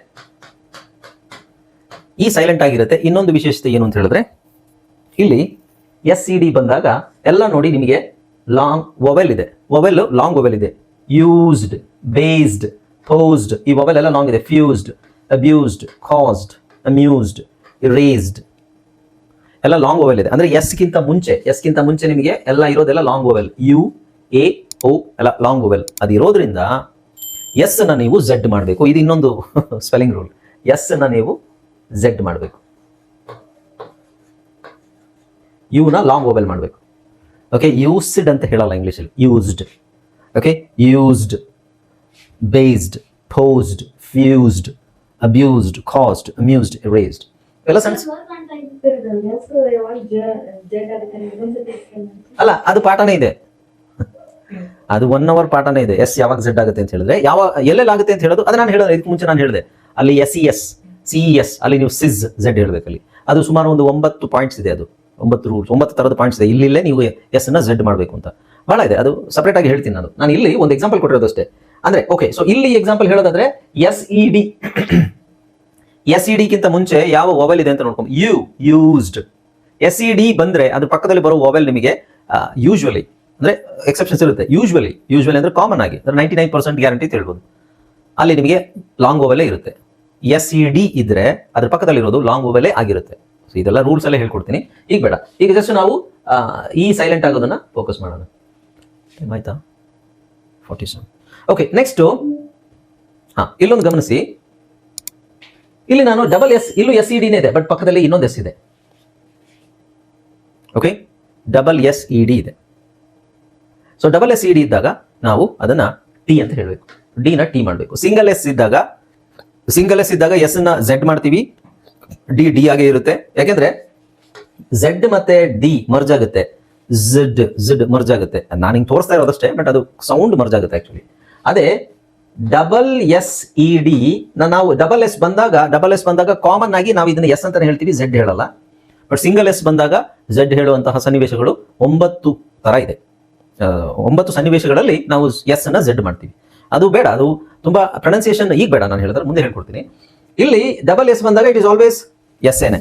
ಇನ್ನೊಂದು ವಿಶೇಷತೆ ಏನು ಅಂತ ಹೇಳಿದ್ರೆ ಇಲ್ಲಿ SED ಬಂದಾಗ ಎಲ್ಲ ನೋಡಿ ನಿಮಗೆ ಲಾಂಗ್ ವೊವೆಲ್ ಇದೆ, ಲಾಂಗ್ ವೊವೆಲ್ ಇದೆ. ಯೂಸ್ಡ್, ಬೇಸ್ಡ್, ಪೋಸ್ಡ್, ಈ ವೊವೆಲ್ ಎಲ್ಲ ಲಾಂಗ್ ಇದೆ. Fused, abused, caused, amused, raised ಎಲ್ಲ ಲಾಂಗ್ ವೊವೆಲ್ ಇದೆ. ಅಂದ್ರೆ ಎಸ್ಗಿಂತ ಮುಂಚೆ ನಿಮಗೆ ಎಲ್ಲ ಇರೋದೆಲ್ಲ ಲಾಂಗ್ ವೊವೆಲ್. UAO ಎಲ್ಲ ಲಾಂಗ್ ವೊವೆಲ್. ಅದು ಇರೋದ್ರಿಂದ ಎಸ್ ಅನ್ನ ನೀವು ಝೆಡ್ ಮಾಡಬೇಕು. ಇದು ಇನ್ನೊಂದು ಸ್ಪೆಲ್ಲಿಂಗ್ ರೂಲ್. ಎಸ್ ಅನ್ನ ನೀವು ಝೆಡ್ ಮಾಡಬೇಕು, ಯುನ ಲಾಂಗ್ ವೊವೆಲ್ ಮಾಡಬೇಕು. ಓಕೆ, ಯೂಸ್ಡ್ ಅಂತ ಹೇಳಲ್ಲ ಇಂಗ್ಲಿಷಲ್ಲಿ, used. Okay, used, based, posed, fused, abused, caused, amused, raised ಎಲ್ಲ ಸಣ್ಣ ಅಲ್ಲ, ಅದು ಪಾಠನೇ ಇದೆ, ಅದು 1 hour ಪಾಠನೇ ಇದೆ. ಎಸ್ ಯಾವಾಗ ಝೆಡ್ ಆಗುತ್ತೆ ಅಂತ ಹೇಳಿದ್ರೆ, ಎಲ್ಲೆಲ್ಲ ಆಗುತ್ತೆ ಅಂತ ಹೇಳೋದು ಅದು ನಾನು ಹೇಳೋದು. ಇದಕ್ಕೆ ಮುಂಚೆ ನಾನು ಹೇಳಿದೆ ಅಲ್ಲಿ SES, CES ಅಲ್ಲಿ ನೀವು ಸಿಸ್ ಝೆಡ್ ಹೇಳಬೇಕು. ಅಲ್ಲಿ ಅದು ಸುಮಾರು ಒಂದು 9 ಪಾಯಿಂಟ್ಸ್ ಇದೆ, ಅದು 9 ರೂಲ್ಸ್, 9 ಥರದ ಪಾಯಿಂಟ್ಸ್ ಇದೆ. ಇಲ್ಲೇ ನೀವು ಎಸ್ ಅನ್ನ ಝೆಡ್ ಮಾಡಬೇಕು ಅಂತ ಬಹಳ ಇದೆ, ಅದು ಸಪರೇಟ್ ಆಗಿ ಹೇಳ್ತೀನಿ ನಾನು ಇಲ್ಲಿ ಒಂದು ಎಕ್ಸಾಂಪಲ್ ಕೊಟ್ಟಿರೋದು ಅಷ್ಟೇ. ಅಂದ್ರೆ ಓಕೆ, ಸೊ ಇಲ್ಲಿ ಎಕ್ಸಾಂಪಲ್ ಹೇಳೋದಾದ್ರೆ SED ಗಿಂತ ಮುಂಚೆ ಯಾವ ವೊವೆಲ್ ಇದೆ ಅಂತ ನೋಡ್ಕೊಂಡು ಯೂಸ್ಡ್. SED ಬಂದ್ರೆ ಅದ್ರ ಪಕ್ಕದಲ್ಲಿ ಬರೋ ವೊವೆಲ್ ನಿಮಗೆ ಯೂಶುವಲಿ, ಅಂದ್ರೆ ಎಕ್ಸೆಪ್ಷನ್ಸ್ ಇರುತ್ತೆ. ಯೂಶುವಲಿ ಅಂದ್ರೆ ಕಾಮನ್ ಆಗಿ 99% ಗ್ಯಾರಂಟಿ ಹೇಳ್ಬೋದು, ಅಲ್ಲಿ ನಿಮಗೆ ಲಾಂಗ್ ವೊವೆಲೇ ಇರುತ್ತೆ. SED ಇದ್ರೆ ಅದ್ರ ಪಕ್ಕದಲ್ಲಿರೋದು ಲಾಂಗ್ ವೊವೆಲೇ ಆಗಿರುತ್ತೆ. ಸೊ ಇದೆಲ್ಲ ರೂಲ್ಸ್ ಎಲ್ಲ ಹೇಳ್ಕೊಡ್ತೀನಿ, ಈಗ ಬೇಡ. ಈಗ ಜಸ್ಟ್ ನಾವು ಈ ಸೈಲೆಂಟ್ ಆಗೋದನ್ನ ಫೋಕಸ್ ಮಾಡೋಣ. ಆಯ್ತಾ? 47. ಓಕೆ, ನೆಕ್ಸ್ಟ್ ಇಲ್ಲೊಂದು ಗಮನಿಸಿ. ಇಲ್ಲಿ ನಾನು ಡಬಲ್ ಎಸ್, ಇಲ್ಲೂ SED ಇದೆ, ಬಟ್ ಪಕ್ಕದಲ್ಲಿ ಇನ್ನೊಂದು ಎಸ್ ಇದೆ. ಓಕೆ, ಡಬಲ್ SED ಇದೆ. ಸೊ ಡಬಲ್ SED ಇದ್ದಾಗ ನಾವು ಅದನ್ನ ಟಿ ಅಂತ ಹೇಳಬೇಕು, ಡಿ ನ ಟಿ ಮಾಡಬೇಕು. ಸಿಂಗಲ್ ಎಸ್ ಇದ್ದಾಗ ಎಸ್ ನ ಝೆಡ್ ಮಾಡ್ತೀವಿ, ಡಿ ಆಗೇ ಇರುತ್ತೆ. ಯಾಕೆಂದ್ರೆ ಝೆಡ್ ಮತ್ತೆ ಡಿ ಮರ್ಜ್ ಆಗುತ್ತೆ, ಝಡ್ ಮರ್ಜ್ ಆಗುತ್ತೆ. ನಾನು ಹಿಂಗೆ ತೋರಿಸ್ತಾ ಇರೋದಷ್ಟೇ, ಬಟ್ ಅದು ಸೌಂಡ್ ಮರ್ಜ್ ಆಗುತ್ತೆ ಆಕ್ಚುಲಿ. ಅದೇ ಡಬಲ್ SED ನಾವು ಡಬಲ್ ಎಸ್ ಬಂದಾಗ ಕಾಮನ್ ಆಗಿ ನಾವು ಇದನ್ನ ಎಸ್ ಅಂತಾನೆ ಹೇಳ್ತೀವಿ, ಝೆಡ್ ಹೇಳಲ್ಲ. ಬಟ್ ಸಿಂಗಲ್ ಎಸ್ ಬಂದಾಗ ಝೆಡ್ ಹೇಳುವಂತಹ ಸನ್ನಿವೇಶಗಳು 9 ತರ ಇದೆ. 9 ಸನ್ನಿವೇಶಗಳಲ್ಲಿ ನಾವು ಎಸ್ ಅನ್ನ ಝೆಡ್ ಮಾಡ್ತೀವಿ. ಅದು ಬೇಡ, ಅದು ತುಂಬಾ ಪ್ರೊನೌನ್ಸಿಯೇಷನ್ ಈಗ ಬೇಡ, ನಾನು ಹೇಳಿದ್ರೆ ಮುಂದೆ ಹೇಳ್ಕೊಡ್ತೀನಿ. ಇಲ್ಲಿ ಡಬಲ್ ಎಸ್ ಬಂದಾಗ ಇಟ್ ಇಸ್ ಆಲ್ವೇಸ್ ಎಸ್ ಏನೆ.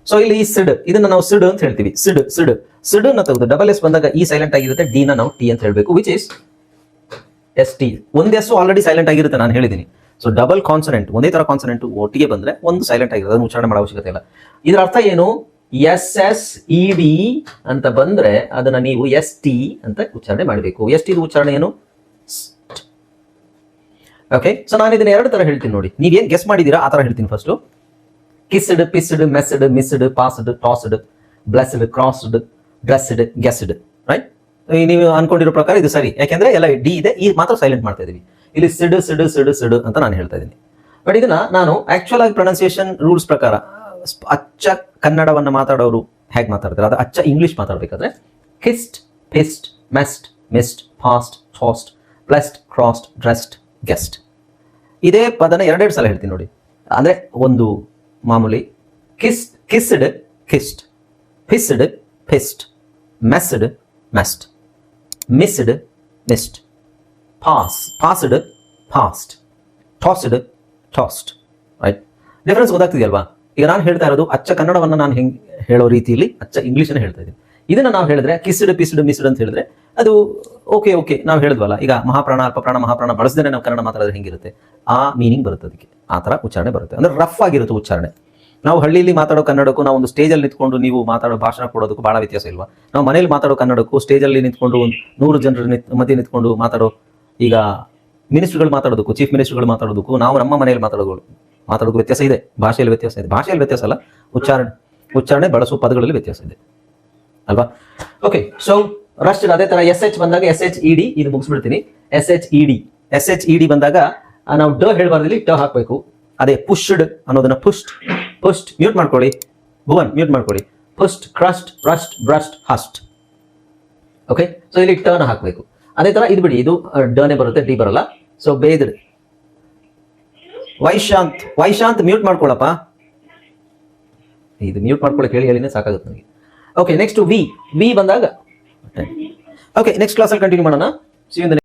ಸೊ ಇಲ್ಲಿ ಸಿಡ್, ಇದನ್ನ ನಾವು ಸಿಡ್ ಅಂತ ಹೇಳ್ತೀವಿ. ಸಿಡ್ ನ ತೆಗೆದು ಡಬಲ್ ಎಸ್ ಬಂದಾಗ ಈ ಸೈಲೆಂಟ್ ಆಗಿರುತ್ತೆ, ಡಿ ನ ನಾವು ಟಿ ಅಂತ ಹೇಳ್ಬೇಕು, ವಿಚ್ ಇಸ್ ST. ಒಂದು ಎಸ್ ಆಲ್ರೆಡಿ ಸೈಲೆಂಟ್ ಆಗಿರುತ್ತೆ, ನಾನು ಹೇಳಿದ್ದೀನಿ. ಸೊ ಡಬಲ್ ಕಾನ್ಸನೆಂಟ್, ಒಂದೇ ತರ ಕಾನ್ಸನೆಂಟ್ ಒಟ್ಟಿಗೆ ಬಂದ್ರೆ ಒಂದು ಸೈಲೆಂಟ್ ಆಗಿರುತ್ತೆ, ಅದನ್ನು ಉಚ್ಚಾರಣೆ ಮಾಡೋ ಅವಶ್ಯಕತೆ ಇಲ್ಲ. ಇದರ ಅರ್ಥ ಏನು? SSED ಅಂತ ಬಂದ್ರೆ ಅದನ್ನ ನೀವು ST ಅಂತ ಉಚ್ಚಾರಣೆ ಮಾಡಬೇಕು. ST ಉಚ್ಚಾರಣೆ ಏನು? ಓಕೆ, ಸೊ ನಾನು ಇದನ್ನ 2 ತರ ಹೇಳ್ತೀನಿ ನೋಡಿ, ನೀವೇನ್ ಗೆಸ್ ಮಾಡಿದೀರಾ ಆ ತರ ಹೇಳ್ತೀನಿ. First kissed, pissed, messed, missed, passed, tossed, blessed, crossed, dressed, guessed. Right? ನೀವು ಅನ್ಕೊಂಡಿರೋ ಪ್ರಕಾರ ಇದು ಸರಿ, ಯಾಕೆಂದ್ರೆ ಎಲ್ಲ ಡಿ ಇದೆ, ಈ ಮಾತ್ರ ಸೈಲೆಂಟ್ ಮಾಡ್ತಾ ಇದೀವಿ. ಇಲ್ಲಿ ಸಿಡ್ ಅಂತ ನಾನು ಹೇಳ್ತಾ ಇದ್ದೀನಿ. ಬಟ್ ಇದನ್ನ ನಾನು ಆಕ್ಚುಯಲ್ ಆಗಿ ಪ್ರೊನೌನ್ಸಿಯೇಷನ್ ರೂಲ್ಸ್ ಪ್ರಕಾರ ಅಚ್ಚ ಕನ್ನಡವನ್ನ ಮಾತಾಡೋರು ಹೇಗೆ ಮಾತಾಡ್ತಾರೆ, ಅದು ಅಚ್ಚ ಇಂಗ್ಲಿಷ್ ಮಾತಾಡ್ಬೇಕಾದ್ರೆ kissed, pissed, messed, missed, past, tossed, blessed, crossed, dressed, guest. ಇದೇ ಪದನ 2 ಸಲ ಹೇಳ್ತೀನಿ ನೋಡಿ. ಅಂದ್ರೆ ಒಂದು ಮಾಮೂಲಿ kissed, kissed, pissed, messed, missed, missed, passed, fast, tossed, tossed, right? Difference ಗೊತ್ತಾಗ್ತಿದೆಯಲ್ವಾ? ಈಗ ನಾನು ಹೇಳ್ತಾ ಇರೋದು ಅಚ್ಚ ಕನ್ನಡವನ್ನು ನಾನು ಹೆಂಗೆ ಹೇಳೋ ರೀತಿಯಲ್ಲಿ ಅಚ್ಚ ಇಂಗ್ಲೀಷನ್ನು ಹೇಳ್ತಾ ಇದ್ದೀನಿ. ಇದನ್ನು ನಾವು ಹೇಳಿದ್ರೆ ಕಿಸ್ಡ್, ಪಿಸ್ಡ್, ಮಿಸ್ಡ್ ಅಂತ ಹೇಳಿದ್ರೆ ಅದು ಓಕೆ ನಾವು ಹೇಳಿದ್ವಲ್ಲ, ಈಗ ಮಹಾಪ್ರಾಣ, ಅಲ್ಪಪ್ರಾಣ, ಮಹಾಪ್ರಾಣ ಬಳಸದೇ ನಾವು ಕನ್ನಡ ಮಾತಾಡಿದ್ರೆ ಹೆಂಗಿರುತ್ತೆ, ಆ ಮೀನಿಂಗ್ ಬರುತ್ತೆ, ಅದಕ್ಕೆ ಆ ಥರ ಉಚ್ಚಾರಣೆ ಬರುತ್ತೆ. ಅಂದರೆ ರಫ್ ಆಗಿರುತ್ತೆ ಉಚ್ಚಾರಣೆ. ನಾವು ಹಳ್ಳಿಯಲ್ಲಿ ಮಾತಾಡೋ ಕನ್ನಡಕ್ಕೂ, ನಾವು ಒಂದು ಸ್ಟೇಜಲ್ಲಿ ನಿಂತ್ಕೊಂಡು ನೀವು ಮಾತಾಡೋ ಭಾಷಣ ಕೊಡೋದಕ್ಕೂ ಭಾಳ ವ್ಯತ್ಯಾಸ ಇಲ್ವಾ? ನಾವು ಮನೇಲಿ ಮಾತಾಡೋ ಕನ್ನಡಕ್ಕೂ, ಸ್ಟೇಜಲ್ಲಿ ನಿಂತ್ಕೊಂಡು ಒಂದು 100 ಜನರ ಮಧ್ಯೆ ನಿಂತ್ಕೊಂಡು ಮಾತಾಡೋ, ಈಗ ಮಿನಿಸ್ಟ್ರುಗಳು ಮಾತಾಡೋದಕ್ಕೂ, ಚೀಫ್ ಮಿನಿಸ್ಟ್ರುಗಳು ಮಾತಾಡೋದಕ್ಕೂ, ನಾವು ನಮ್ಮ ಮನೆಯಲ್ಲಿ ಮಾತಾಡೋದಕ್ಕೂ ವ್ಯತ್ಯಾಸ ಇದೆ. ಭಾಷೆಯಲ್ಲಿ ವ್ಯತ್ಯಾಸ ಇದೆ. ಭಾಷೆಯಲ್ಲಿ ವ್ಯತ್ಯಾಸ ಅಲ್ಲ, ಉಚ್ಚಾರಣೆ ಬಳಸುವ ಪದಗಳಲ್ಲಿ ವ್ಯತ್ಯಾಸ ಇದೆ ಅಲ್ವಾ? ಓಕೆ, ಸೊ ರಸ್ಟ್ ಅದೇ ತರ SH ಬಂದಾಗ SHED, ಇದು ಮುಗಿಸ್ಬಿಡ್ತೀನಿ. SHED ಬಂದಾಗ ನಾವು ಡ ಹೇಳ್ಬಾರ್ದು, ಟ ಹಾಕಬೇಕು. ಅದೇ ಪುಷ್ಡ್ ಅನ್ನೋದನ್ನ ಪುಸ್ಟ್ ಮ್ಯೂಟ್ ಮಾಡ್ಕೊಳ್ಳಿ. ಭುವನ್ ಮ್ಯೂಟ್ ಮಾಡ್ಕೊಳ್ಳಿ. Pushed, crust, rust, burst, hushed. Okay, so ಇಲ್ಲಿ ಟರ್ನ್ ಹಾಕಬೇಕು. ಅದೇ ತರ ಇದು ಬಿಡಿ, ಇದು ಡನೇ ಬರುತ್ತೆ, ಡಿ ಬರಲ್ಲ. ಸೊ ಬೇದ್. ವೈಶಾಂತ್ ಮ್ಯೂಟ್ ಮಾಡ್ಕೊಳ್ಳಪ್ಪ. ಇದು ಮ್ಯೂಟ್ ಮಾಡ್ಕೊಳ್ಳಿ, ಹೇಳಿನೇ ಸಾಕಾಗುತ್ತೆ ನನಗೆ. ಓಕೆ, ನೆಕ್ಸ್ಟ್ ವಿ ಬಂದಾಗ ಓಕೆ, ನೆಕ್ಸ್ಟ್ ಕ್ಲಾಸಲ್ಲಿ ಕಂಟಿನ್ಯೂ ಮಾಡೋಣ. See you in the